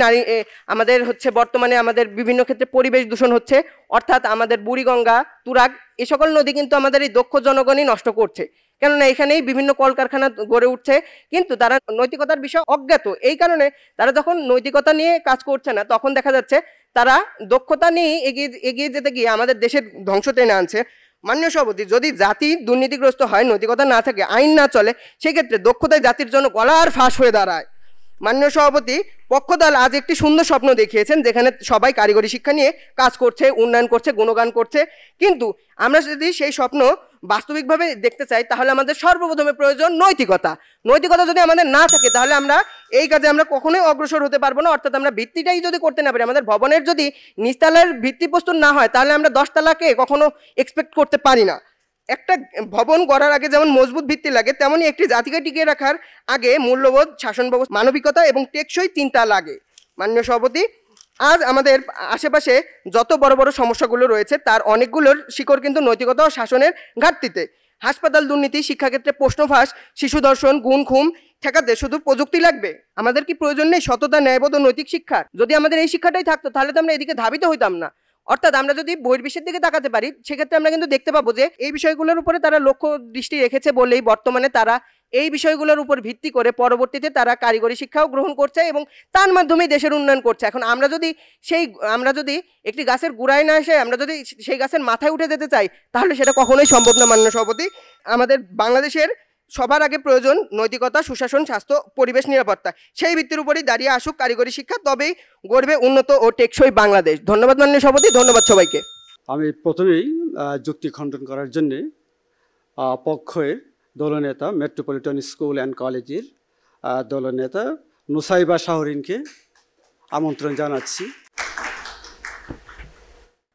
আমাদের বর্তমানে আমাদের বিভিন্ন ক্ষেত্রে পরিবেশ দূষণ হচ্ছে, অর্থাৎ আমাদের বুড়িগঙ্গা, তুরাগ, এই সকল নদী কিন্তু আমাদের এই দক্ষ জনগণই নষ্ট করছে, কেননা এখানেই বিভিন্ন কলকারখানা গড়ে উঠছে, কিন্তু তারা নৈতিকতার বিষয় অজ্ঞাত। এই কারণে তারা যখন নৈতিকতা নিয়ে কাজ করছে না, তখন দেখা যাচ্ছে তারা দক্ষতা নিয়ে এগিয়ে যেতে গিয়ে আমাদের দেশের ধ্বংস টেনে আনছে। মাননীয় সভাপতি, যদি জাতি দুর্নীতিগ্রস্ত হয়, নৈতিকতা না থাকে, আইন না চলে, সেক্ষেত্রে দক্ষতায় জাতির জন্য গলার ফাঁস হয়ে দাঁড়ায়। মাননীয় সভাপতি, পক্ষদল আজ একটি সুন্দর স্বপ্ন দেখিয়েছেন, যেখানে সবাই কারিগরি শিক্ষা নিয়ে কাজ করছে, উন্নয়ন করছে, গুণগান করছে। কিন্তু আমরা যদি সেই স্বপ্ন বাস্তবিকভাবে দেখতে চাই, তাহলে আমাদের সর্বপ্রথমে প্রয়োজন নৈতিকতা। নৈতিকতা যদি আমাদের না থাকে, তাহলে আমরা এই কাজে আমরা কখনোই অগ্রসর হতে পারবো না। অর্থাৎ আমরা ভিত্তিটাই যদি করতে না পারি, আমাদের ভবনের যদি নিচতলার ভিত্তি প্রস্তুত না হয়, তাহলে আমরা 10 তলাকে কখনো এক্সপেক্ট করতে পারি না। একটা ভবন গড়ার আগে যেমন মজবুত ভিত্তি লাগে, তেমনই একটি জাতিকে টিকিয়ে রাখার আগে মূল্যবোধ, শাসন ব্যবস্থা, মানবিকতা এবং টেকসই চিন্তা লাগে। মাননীয় সভাপতি, আজ আমাদের আশেপাশে যত বড় বড় সমস্যাগুলো রয়েছে, তার অনেকগুলোর শিকড় কিন্তু নৈতিকতা ও শাসনের ঘাটতিতে। হাসপাতাল দুর্নীতি, শিক্ষাক্ষেত্রে প্রশ্ন ফাঁস, শিশু ধর্ষণ, গুম খুন ঠেকাতে শুধু প্রযুক্তি লাগবে? আমাদের কি প্রয়োজন নেই সততা, ন্যায়বোধ ও নৈতিক শিক্ষার? যদি আমাদের এই শিক্ষাটাই থাকতো, তাহলে তো আমরা এদিকে ধাবিত হইতাম না। অর্থাৎ আমরা যদি বহির্বিশ্বের দিকে তাকাতে পারি, সেক্ষেত্রে আমরা কিন্তু দেখতে পাবো যে এই বিষয়গুলোর উপরে তারা লক্ষ্য দৃষ্টি রেখেছে বলেই বর্তমানে তারা এই বিষয়গুলোর উপর ভিত্তি করে পরবর্তীতে তারা কারিগরি শিক্ষাও গ্রহণ করছে এবং তার মাধ্যমেই দেশের উন্নয়ন করছে। এখন আমরা যদি একটি গাছের গোড়ায় না এসে আমরা যদি সেই গাছের মাথায় উঠে যেতে চাই, তাহলে সেটা কখনোই সম্ভব না। মাননীয় সভাপতি, আমাদের বাংলাদেশের সবার আগে প্রয়োজন নৈতিকতা, সুশাসন, স্বাস্থ্য, পরিবেশ, নিরাপত্তা। সেই ভিত্তির উপরই দাঁড়িয়ে আসুক কারিগরি শিক্ষা, তবেই গড়বে উন্নত ও টেকসই বাংলাদেশ। ধন্যবাদ মাননীয় সভাপতি, ধন্যবাদ সবাইকে।
আমি প্রথমেই যুক্তি খণ্ডন করার জন্যে পক্ষের দলনেতা, মেট্রোপলিটন স্কুল অ্যান্ড কলেজের দলনেতা নুসাইবা শাহরিনকে আমন্ত্রণ জানাচ্ছি।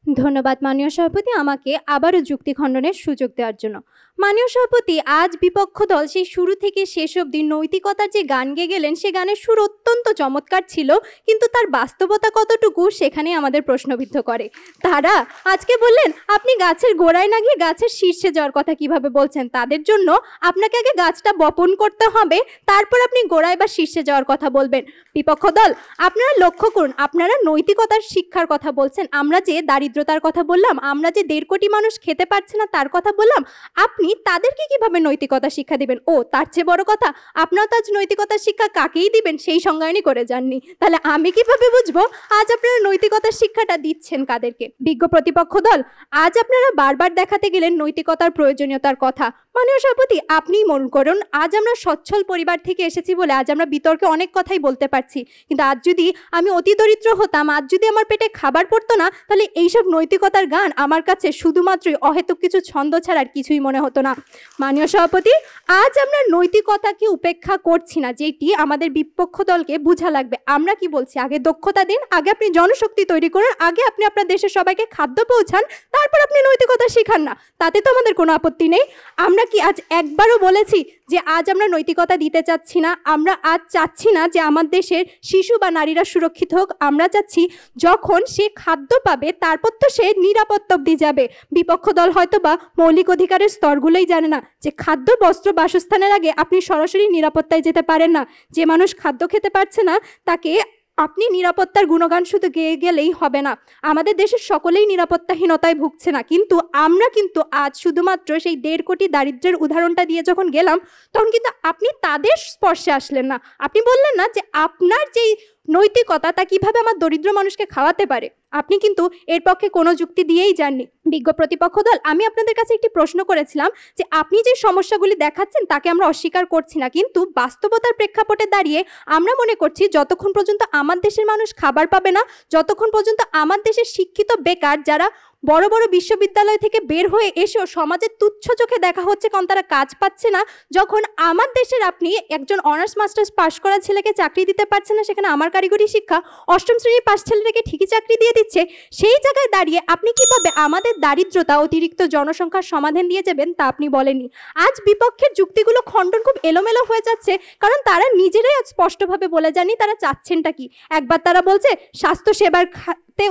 ধন্যবাদ মাননীয় সভাপতি, আমাকে আবারও যুক্তি খণ্ডনের সুযোগ দেওয়ার জন্য। মাননীয় সভাপতি, আজ বিপক্ষ দল সেই শুরু থেকে শেষ অবধি নৈতিকতার যে গান গেয়ে গেলেন, সে গানের সুর অত্যন্ত চমৎকার ছিল, কিন্তু তার বাস্তবতা কতটুকু সেখানেই আমাদের প্রশ্নবিদ্ধ করে। তারা আজকে বললেন আপনি গাছের গোড়ায় না গিয়ে গাছের শীর্ষে যাওয়ার কথা কিভাবে বলছেন? তাদের জন্য আপনাকে আগে গাছটা বপন করতে হবে, তারপর আপনি গোড়ায় বা শীর্ষে যাওয়ার কথা বলবেন। বিপক্ষ দল, আপনারা লক্ষ্য করুন, আপনারা নৈতিকতার শিক্ষার কথা বলছেন, আমরা যে দারিদ্রতার কথা বললাম, আমরা যে 1.5 কোটি মানুষ খেতে পারছে না তার কথা বললাম, আপনি তাদেরকে কিভাবে নৈতিকতা শিক্ষা দিবেন? ও তার চেয়ে বড় কথা, আপনারা তো আজ নৈতিকতার শিক্ষা কাকেই দিবেন সেই সংজ্ঞায়নই করে যাননি। তাহলে আমি কিভাবে বুঝবো আজ আপনারা নৈতিকতার শিক্ষাটা দিচ্ছেন কাদেরকে? বিজ্ঞ প্রতিপক্ষ দল, আজ আপনারা বারবার দেখাতে গেলেন নৈতিকতার প্রয়োজনীয়তার কথা। মাননীয় সভাপতি, আপনিই মনে করুন, আজ আমরা সচ্ছল পরিবার থেকে এসেছি বলে আজ আমরা বিতর্কে অনেক কথাই বলতে পারছি, কিন্তু আজ যদি আমি অতি দরিদ্র হতাম, আজ যদি আমার পেটে খাবার পড়তো না, তাহলে এইসব নৈতিকতার গান আমার কাছে শুধুমাত্রই অহেতুক কিছু ছন্দ ছাড়া আর কিছুই মনে হতো না। মাননীয় সভাপতি, আজ আমরা নৈতিকতাকে উপেক্ষা করছি না, যেটি আমাদের বিপক্ষ দলকে বোঝা লাগবে। আমরা কি বলছি, আগে দক্ষতা দিন, আগে আপনি জনশক্তি তৈরি করুন, আগে আপনি আপনার দেশের সবাইকে খাদ্য পৌঁছান, তারপর আপনি নৈতিকতা শিখান না, তাতে তো আমাদের কোনো আপত্তি নেই। আমরা কি আজ একবারও বলেছি যে আজ আমরা নৈতিকতা দিতে চাচ্ছি না? আমরা আজ চাচ্ছি না যে আমার দেশের শিশু বা নারীরা সুরক্ষিত হোক, আমরা চাচ্ছি যখন সে খাদ্য পাবে তারপর তো সে নিরাপত্তা অবধি যাবে। বিপক্ষ দল হয়তো বা মৌলিক অধিকারের স্তরগুলোই জানে না যে খাদ্য, বস্ত্র, বাসস্থানের আগে আপনি সরাসরি নিরাপত্তায় যেতে পারেন না। যে মানুষ খাদ্য খেতে পারছে না তাকে আপনি নিরাপত্তার গুণগান শুধু গেয়ে গেলেই হবে না। আমাদের দেশের সকলেই নিরাপত্তাহীনতায় ভুগছে না, কিন্তু আমরা কিন্তু আজ শুধুমাত্র সেই 1.5 কোটি দারিদ্র্যের উদাহরণটা দিয়ে যখন গেলাম, তখন কিন্তু আপনি তাদের স্পর্শে আসলেন না। আপনি বললেন না যে আপনার যেই নৈতিকতা তা কিভাবে আমার দরিদ্র মানুষকে খাওয়াতে পারে। আপনি কিন্তু এর পক্ষে কোনো যুক্তি দিয়েই যাননি। বিজ্ঞ প্রতিপক্ষ দল, আমি আপনাদের কাছে একটি প্রশ্ন করেছিলাম যে আপনি যে সমস্যাগুলি দেখাচ্ছেন তাকে আমরা অস্বীকার করছি না, কিন্তু বাস্তবতার প্রেক্ষাপটে দাঁড়িয়ে আমরা মনে করছি যতক্ষণ পর্যন্ত আমার দেশের মানুষ খাবার পাবে না, যতক্ষণ পর্যন্ত আমার দেশের শিক্ষিত বেকার যারা বড় বড় বিশ্ববিদ্যালয় থেকে বের হয়ে এসেও সমাজের তুচ্ছ চোখে দেখা হচ্ছে কারণ তারা কাজ পাচ্ছে না, যখন আমার দেশের আপনি একজন অনার্স মাস্টার্স পাশ করা ছেলেকে চাকরি দিতে পারছে না, সেখানে আমার কারিগরি শিক্ষা 8ম শ্রেণীর পাশ ছেলেটাকে ঠিকই চাকরি দিয়ে দিচ্ছে, সেই জায়গায় দাঁড়িয়ে আপনি কিভাবে আমাদের দারিদ্রতা, অতিরিক্ত জনসংখ্যার সমাধান দিয়ে যাবেন তা আপনি বলেননি। আজ বিপক্ষের যুক্তিগুলো খণ্ডন খুব এলোমেলো হয়ে যাচ্ছে, কারণ তারা নিজেরাই আজ স্পষ্টভাবে বলে যাননি তারা চাচ্ছেনটা কি। একবার তারা বলছে স্বাস্থ্য সেবার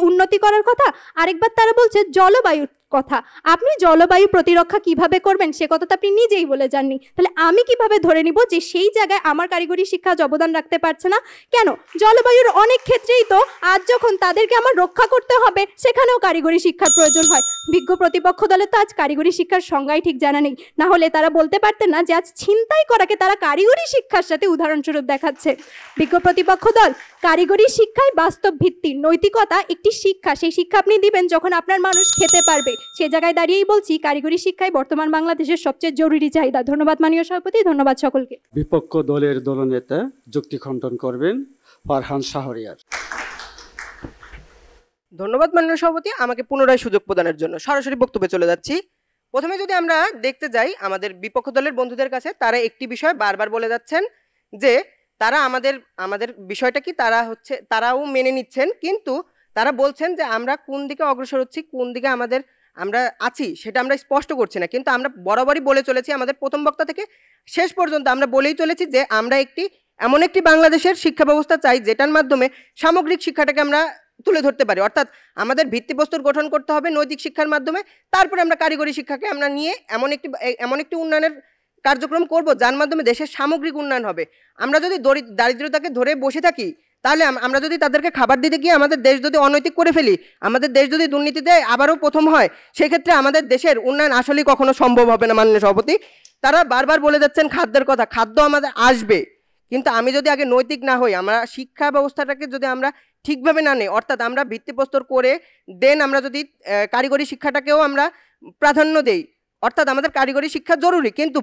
উন্নতি করার কথা, আরেকবার তারা বলছে জলবায়ু কথা। আপনি জলবায়ু প্রতিরক্ষা কিভাবে করবেন সে কথা তো আপনি নিজেই বলে যাননি, তাহলে আমি কিভাবে ধরে নিব যে সেই জায়গায় আমার কারিগরি শিক্ষা অবদান রাখতে পারছে না? কেন? জলবায়ুর অনেক ক্ষেত্রেই তো আজ যখন তাদেরকে আমার রক্ষা করতে হবে সেখানেও কারিগরি শিক্ষার প্রয়োজন হয়। বিজ্ঞ প্রতিপক্ষ দলের তো আজ কারিগরি শিক্ষার সংজ্ঞাই ঠিক জানা নেই, না হলে তারা বলতে পারতেন না যে আজ ছিনতাই করাকে তারা কারিগরি শিক্ষার সাথে উদাহরণস্বরূপ দেখাচ্ছে। বিজ্ঞ প্রতিপক্ষ দল, কারিগরি শিক্ষায় বাস্তব ভিত্তি নৈতিকতা একটি শিক্ষা, সেই শিক্ষা আপনি দিবেন যখন আপনার মানুষ খেতে পারবে। সে জায়গায় দাঁড়িয়েই বলছি কারিগরি শিক্ষায় বর্তমান বাংলাদেশের সবচেয়ে জরুরি চাহিদা। ধন্যবাদ মাননীয় সভাপতি, ধন্যবাদ সকলকে।
বিপক্ষ দলের দলনেতা যুক্তি খণ্ডন করবেন ফারহান শাহরিয়ার।
ধন্যবাদ মাননীয় সভাপতি, আমাকে পুনরায় সুযোগ প্রদানের জন্য। সরাসরি বক্তব্যে চলে যাচ্ছি। প্রথমে যদি আমরা দেখতে যাই আমাদের বিপক্ষ দলের বন্ধুদের কাছে, তারা একটি বিষয় বারবার বলে যাচ্ছেন যে তারা আমাদের বিষয়টা কি তারাও মেনে নিচ্ছেন, কিন্তু তারা বলছেন যে আমরা কোন দিকে অগ্রসর হচ্ছি, কোন দিকে আমরা আছি সেটা আমরা স্পষ্ট করছি না। কিন্তু আমরা বরাবরই বলে চলেছি, আমাদের প্রথম বক্তা থেকে শেষ পর্যন্ত আমরা বলেই চলেছি যে আমরা এমন একটি বাংলাদেশের শিক্ষা ব্যবস্থা চাই যেটার মাধ্যমে সামগ্রিক শিক্ষাটাকে আমরা তুলে ধরতে পারি। অর্থাৎ আমাদের ভিত্তিপ্রস্তর গঠন করতে হবে নৈতিক শিক্ষার মাধ্যমে, তারপরে আমরা কারিগরি শিক্ষাকে আমরা নিয়ে এমন একটি উন্নয়নের কার্যক্রম করব যার মাধ্যমে দেশের সামগ্রিক উন্নয়ন হবে। আমরা যদি দারিদ্রতাকে ধরে বসে থাকি, তাহলে আমরা যদি তাদেরকে খাবার দিতে গিয়ে আমাদের দেশ যদি অনৈতিক করে ফেলি, আমাদের দেশ যদি দুর্নীতিতে আবারও প্রথম হয়, সেক্ষেত্রে আমাদের দেশের উন্নয়ন আসলেই কখনো সম্ভব হবে না। মাননীয় সভাপতি, তারা বারবার বলে যাচ্ছেন খাদ্যের কথা, খাদ্য আমাদের আসবে, কিন্তু আমি যদি আগে নৈতিক না হই, আমরা শিক্ষা ব্যবস্থাটাকে যদি আমরা ঠিকভাবে না নেই, অর্থাৎ আমরা ভিত্তিপ্রস্তর করে দেন আমরা যদি কারিগরি শিক্ষাটাকেও আমরা প্রাধান্য দেই, অর্থাৎ আমাদের কারিগরি শিক্ষা জরুরি কিন্তু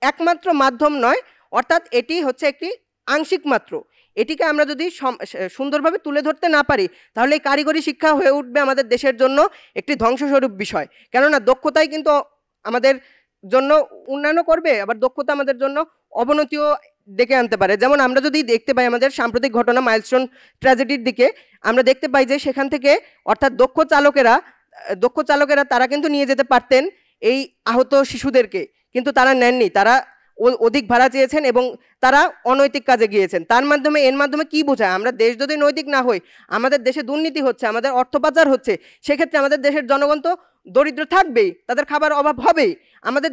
একমাত্র মাধ্যম নয়, অর্থাৎ এটি হচ্ছে একটি আংশিক মাত্র। এটিকে আমরা যদি সুন্দরভাবে তুলে ধরতে না পারি, তাহলে এই কারিগরি শিক্ষা হয়ে উঠবে আমাদের দেশের জন্য একটি ধ্বংসস্বরূপ বিষয়। কেননা দক্ষতাই কিন্তু আমাদের জন্য উন্নয়নও করবে, আবার দক্ষতা আমাদের জন্য অবনতিও ডেকে আনতে পারে। যেমন আমরা যদি দেখতে পাই আমাদের সাম্প্রতিক ঘটনা মাইলস্টোন ট্র্যাজেডির দিকে, আমরা দেখতে পাই যে সেখান থেকে অর্থাৎ দক্ষ চালকেরা তারা কিন্তু নিয়ে যেতে পারতেন এই আহত শিশুদেরকে, কিন্তু তারা নেননি, তারা অধিক ভাড়া চেয়েছেন এবং তারা অনৈতিক কাজে গিয়েছেন। এর মাধ্যমে কি বোঝায়? আমরা দেশ যদি নৈতিক না হই, আমাদের দেশে দুর্নীতি হচ্ছে, আমাদের অর্থ পাচার হচ্ছে, সেক্ষেত্রে আমাদের দেশের জনগণ তো দরিদ্র থাকবেই, তাদের খাবার অভাব হবেই। আমাদের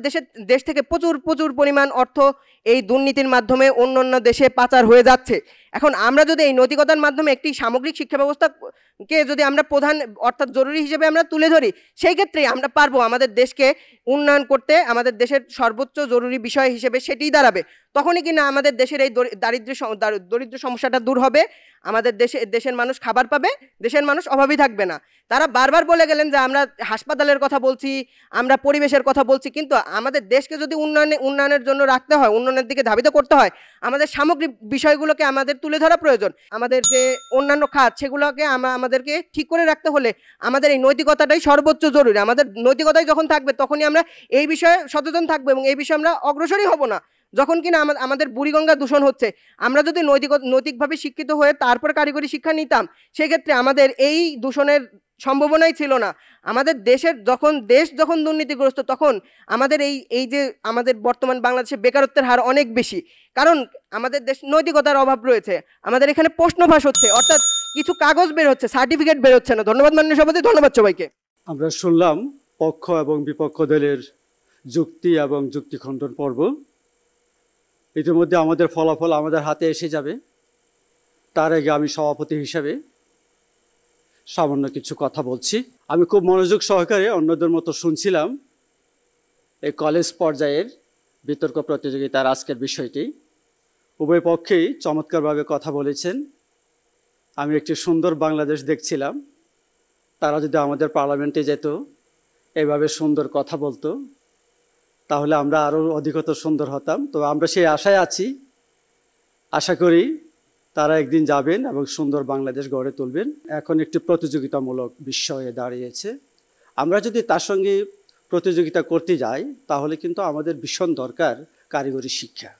দেশ থেকে প্রচুর পরিমাণ অর্থ এই দুর্নীতির মাধ্যমে অন্য দেশে পাচার হয়ে যাচ্ছে। এখন আমরা যদি এই নৈতিকতার মাধ্যমে একটি সামগ্রিক শিক্ষা ব্যবস্থাকে যদি আমরা প্রধান অর্থাৎ জরুরি হিসেবে আমরা তুলে ধরি, সেই ক্ষেত্রে আমরা পারবো আমাদের দেশকে উন্নয়ন করতে। আমাদের দেশের সর্বোচ্চ জরুরি বিষয় হিসেবে সেটিই দাঁড়াবে। তখনই কিনা আমাদের দেশের এই দরিদ্র সমস্যাটা দূর হবে, আমাদের দেশের মানুষ খাবার পাবে, দেশের মানুষ অভাবী থাকবে না। তারা বারবার বলে গেলেন যে আমরা হাসপাতালের কথা বলছি, আমরা পরিবেশের কথা বলছি, কিন্তু আমাদের দেশকে যদি উন্নয়নের জন্য রাখতে হয়, উন্নয়নের দিকে ধাবিত করতে হয়, আমাদের সামগ্রিক বিষয়গুলোকে আমাদের তুলে ধরা প্রয়োজন। আমাদের যে অন্যান্য খাত সেগুলোকে আমাদেরকে ঠিক করে রাখতে হলে আমাদের এই নৈতিকতাটাই সর্বোচ্চ জরুরি। আমাদের নৈতিকতাই যখন থাকবে তখনই আমরা এই বিষয়ে সচেতন থাকবো এবং এই বিষয়ে আমরা অগ্রসরই হব না। যখন কিনা আমাদের বুড়িগঙ্গা দূষণ হচ্ছে, আমরা যদি নৈতিকভাবে শিক্ষিত হয়ে তারপর কারিগরি শিক্ষা নিতাম, সেক্ষেত্রে আমাদের এই দূষণের সম্ভাবনাই ছিল না। আমাদের দেশ যখন দুর্নীতিগ্রস্ত, তখন আমাদের এই যে আমাদের বর্তমান বাংলাদেশে বেকারত্বের হার অনেক বেশি, কারণ আমাদের দেশ নৈতিকতার অভাব রয়েছে। আমাদের এখানে প্রশ্নফাঁস হচ্ছে, অর্থাৎ কিছু কাগজ বের হচ্ছে, সার্টিফিকেট বের হচ্ছে না। ধন্যবাদ মাননীয় সভাপতি, ধন্যবাদ সবাইকে।
আমরা শুনলাম পক্ষ এবং বিপক্ষ দলের যুক্তি এবং যুক্তি খণ্ডন পর্ব। ইতিমধ্যে আমাদের ফলাফল আমাদের হাতে এসে যাবে। তার আগে আমি সভাপতি হিসাবে সামান্য কিছু কথা বলছি। আমি খুব মনোযোগ সহকারে অন্যদের মতো শুনছিলাম এই কলেজ পর্যায়ের বিতর্ক প্রতিযোগিতার আজকের বিষয়টি। উভয় পক্ষেই চমৎকারভাবে কথা বলেছেন। আমি একটি সুন্দর বাংলাদেশ দেখছিলাম। তারা যদি আমাদের পার্লামেন্টে যেত, এভাবে সুন্দর কথা বলতো, তাহলে আমরা আরও অধিকতর সুন্দর হতাম। তো আমরা সেই আশায় আছি। আশা করি তারা একদিন যাবেন এবং সুন্দর বাংলাদেশ গড়ে তুলবেন। এখন একটি প্রতিযোগিতামূলক বিষয়ে দাঁড়িয়েছে। আমরা যদি তার সঙ্গে প্রতিযোগিতা করতে যাই, তাহলে কিন্তু আমাদের ভীষণ দরকার কারিগরি শিক্ষা।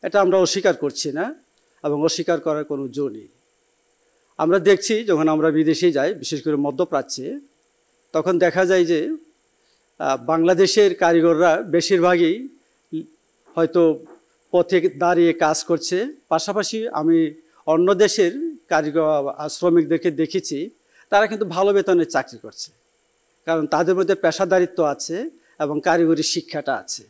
এটা আমরা অস্বীকার করছি না এবং অস্বীকার করার কোনো জো নেই। আমরা দেখছি যখন আমরা বিদেশে যাই, বিশেষ করে মধ্যপ্রাচ্যে, তখন দেখা যায় যে বাংলাদেশের কারিগররা বেশিরভাগই হয়তো পথে দাঁড়িয়ে কাজ করছে। পাশাপাশি আমি অন্য দেশের কারিগর শ্রমিকদেরকে দেখেছি, তারা কিন্তু ভালো বেতনের চাকরি করছে। কারণ তাদের মধ্যে পেশাদারিত্ব আছে এবং কারিগরি শিক্ষাটা আছে।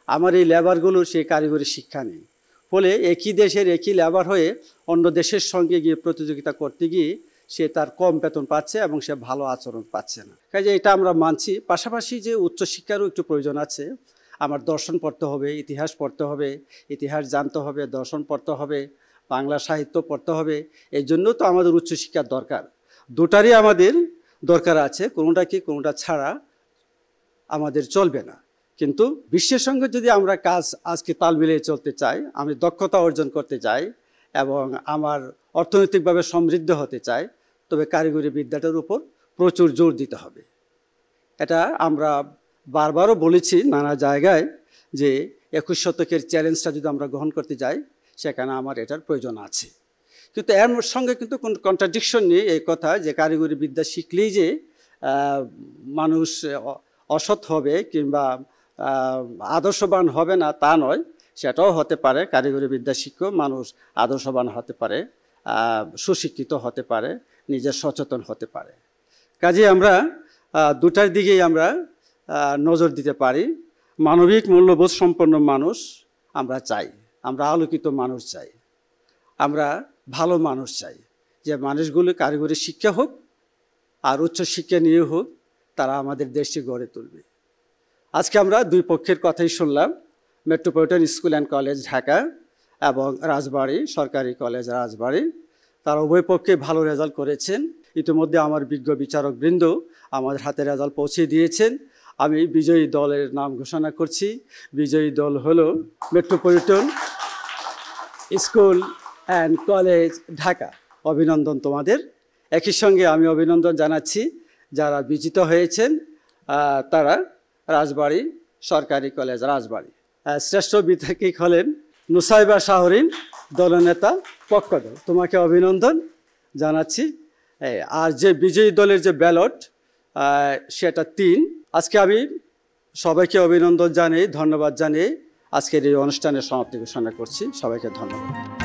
আমার এই লেবারগুলোর সেই কারিগরি শিক্ষা নেই, ফলে একই দেশের একই লেবার হয়ে অন্য দেশের সঙ্গে গিয়ে প্রতিযোগিতা করতে গিয়ে সে তার কম বেতন পাচ্ছে এবং সে ভালো আচরণ পাচ্ছে না। কাজে এটা আমরা মানছি। পাশাপাশি যে উচ্চশিক্ষারও একটু প্রয়োজন আছে, আমার দর্শন পড়তে হবে, ইতিহাস পড়তে হবে, ইতিহাস জানতে হবে, দর্শন পড়তে হবে, বাংলা সাহিত্য পড়তে হবে। এই জন্য তো আমাদের উচ্চশিক্ষার দরকার। দুটারই আমাদের দরকার আছে, কোনোটা কি কোনোটা ছাড়া আমাদের চলবে না। কিন্তু বিশ্বের সঙ্গে যদি আমরা কাজ আজকে তাল মিলিয়ে চলতে চাই, আমি দক্ষতা অর্জন করতে চাই এবং আমার অর্থনৈতিকভাবে সমৃদ্ধ হতে চাই, তবে কারিগরি বিদ্যাটার উপর প্রচুর জোর দিতে হবে। এটা আমরা বারবারও বলেছি নানা জায়গায় যে 21 শতকের চ্যালেঞ্জটা যদি আমরা গ্রহণ করতে যাই, সেখানে আমার এটার প্রয়োজন আছে। কিন্তু এর সঙ্গে কিন্তু কোনো কন্ট্রাডিকশন নেই এই কথা যে কারিগরি বিদ্যা শিখলেই যে মানুষ অসৎ হবে কিংবা আদর্শবান হবে না, তা নয়। সেটাও হতে পারে, কারিগরি বিদ্যা শিক্ষক মানুষ আদর্শবান হতে পারে, সুশিক্ষিত হতে পারে, নিজের সচেতন হতে পারে। কাজে আমরা দুটার দিকেই আমরা নজর দিতে পারি। মানবিক মূল্যবোধ সম্পন্ন মানুষ আমরা চাই, আমরা আলোকিত মানুষ চাই, আমরা ভালো মানুষ চাই, যে মানুষগুলো কারিগরি শিক্ষা হোক আর উচ্চশিক্ষা নিয়ে হোক, তারা আমাদের দেশকে গড়ে তুলবে। আজকে আমরা দুই পক্ষের কথাই শুনলাম, metropolitan school and college Dhaka এবং রাজবাড়ী সরকারি কলেজ রাজবাড়ী। তারা উভয় পক্ষে ভালো রেজাল্ট করেছেন। ইতিমধ্যে আমার বিজ্ঞ বিচারকবৃন্দ আমাদের হাতে রেজাল্ট পৌঁছে দিয়েছেন। আমি বিজয়ী দলের নাম ঘোষণা করছি। বিজয়ী দল হলো metropolitan school and college Dhaka. অভিনন্দন তোমাদের। একই সঙ্গে আমি অভিনন্দন জানাচ্ছি যারা বিজিত হয়েছেন, তারা রাজবাড়ী সরকারি কলেজ রাজবাড়ী। শ্রেষ্ঠ বিতর্কিক হলেন নুসাইবা শাহরিন, দলনেতা পক্ষদল। তোমাকে অভিনন্দন জানাচ্ছি। আর যে বিজয়ী দলের যে ব্যালট, সেটা 3। আজকে আমি সবাইকে অভিনন্দন জানিয়ে, ধন্যবাদ জানিয়ে আজকের এই অনুষ্ঠানের সমাপ্তি ঘোষণা করছি। সবাইকে ধন্যবাদ।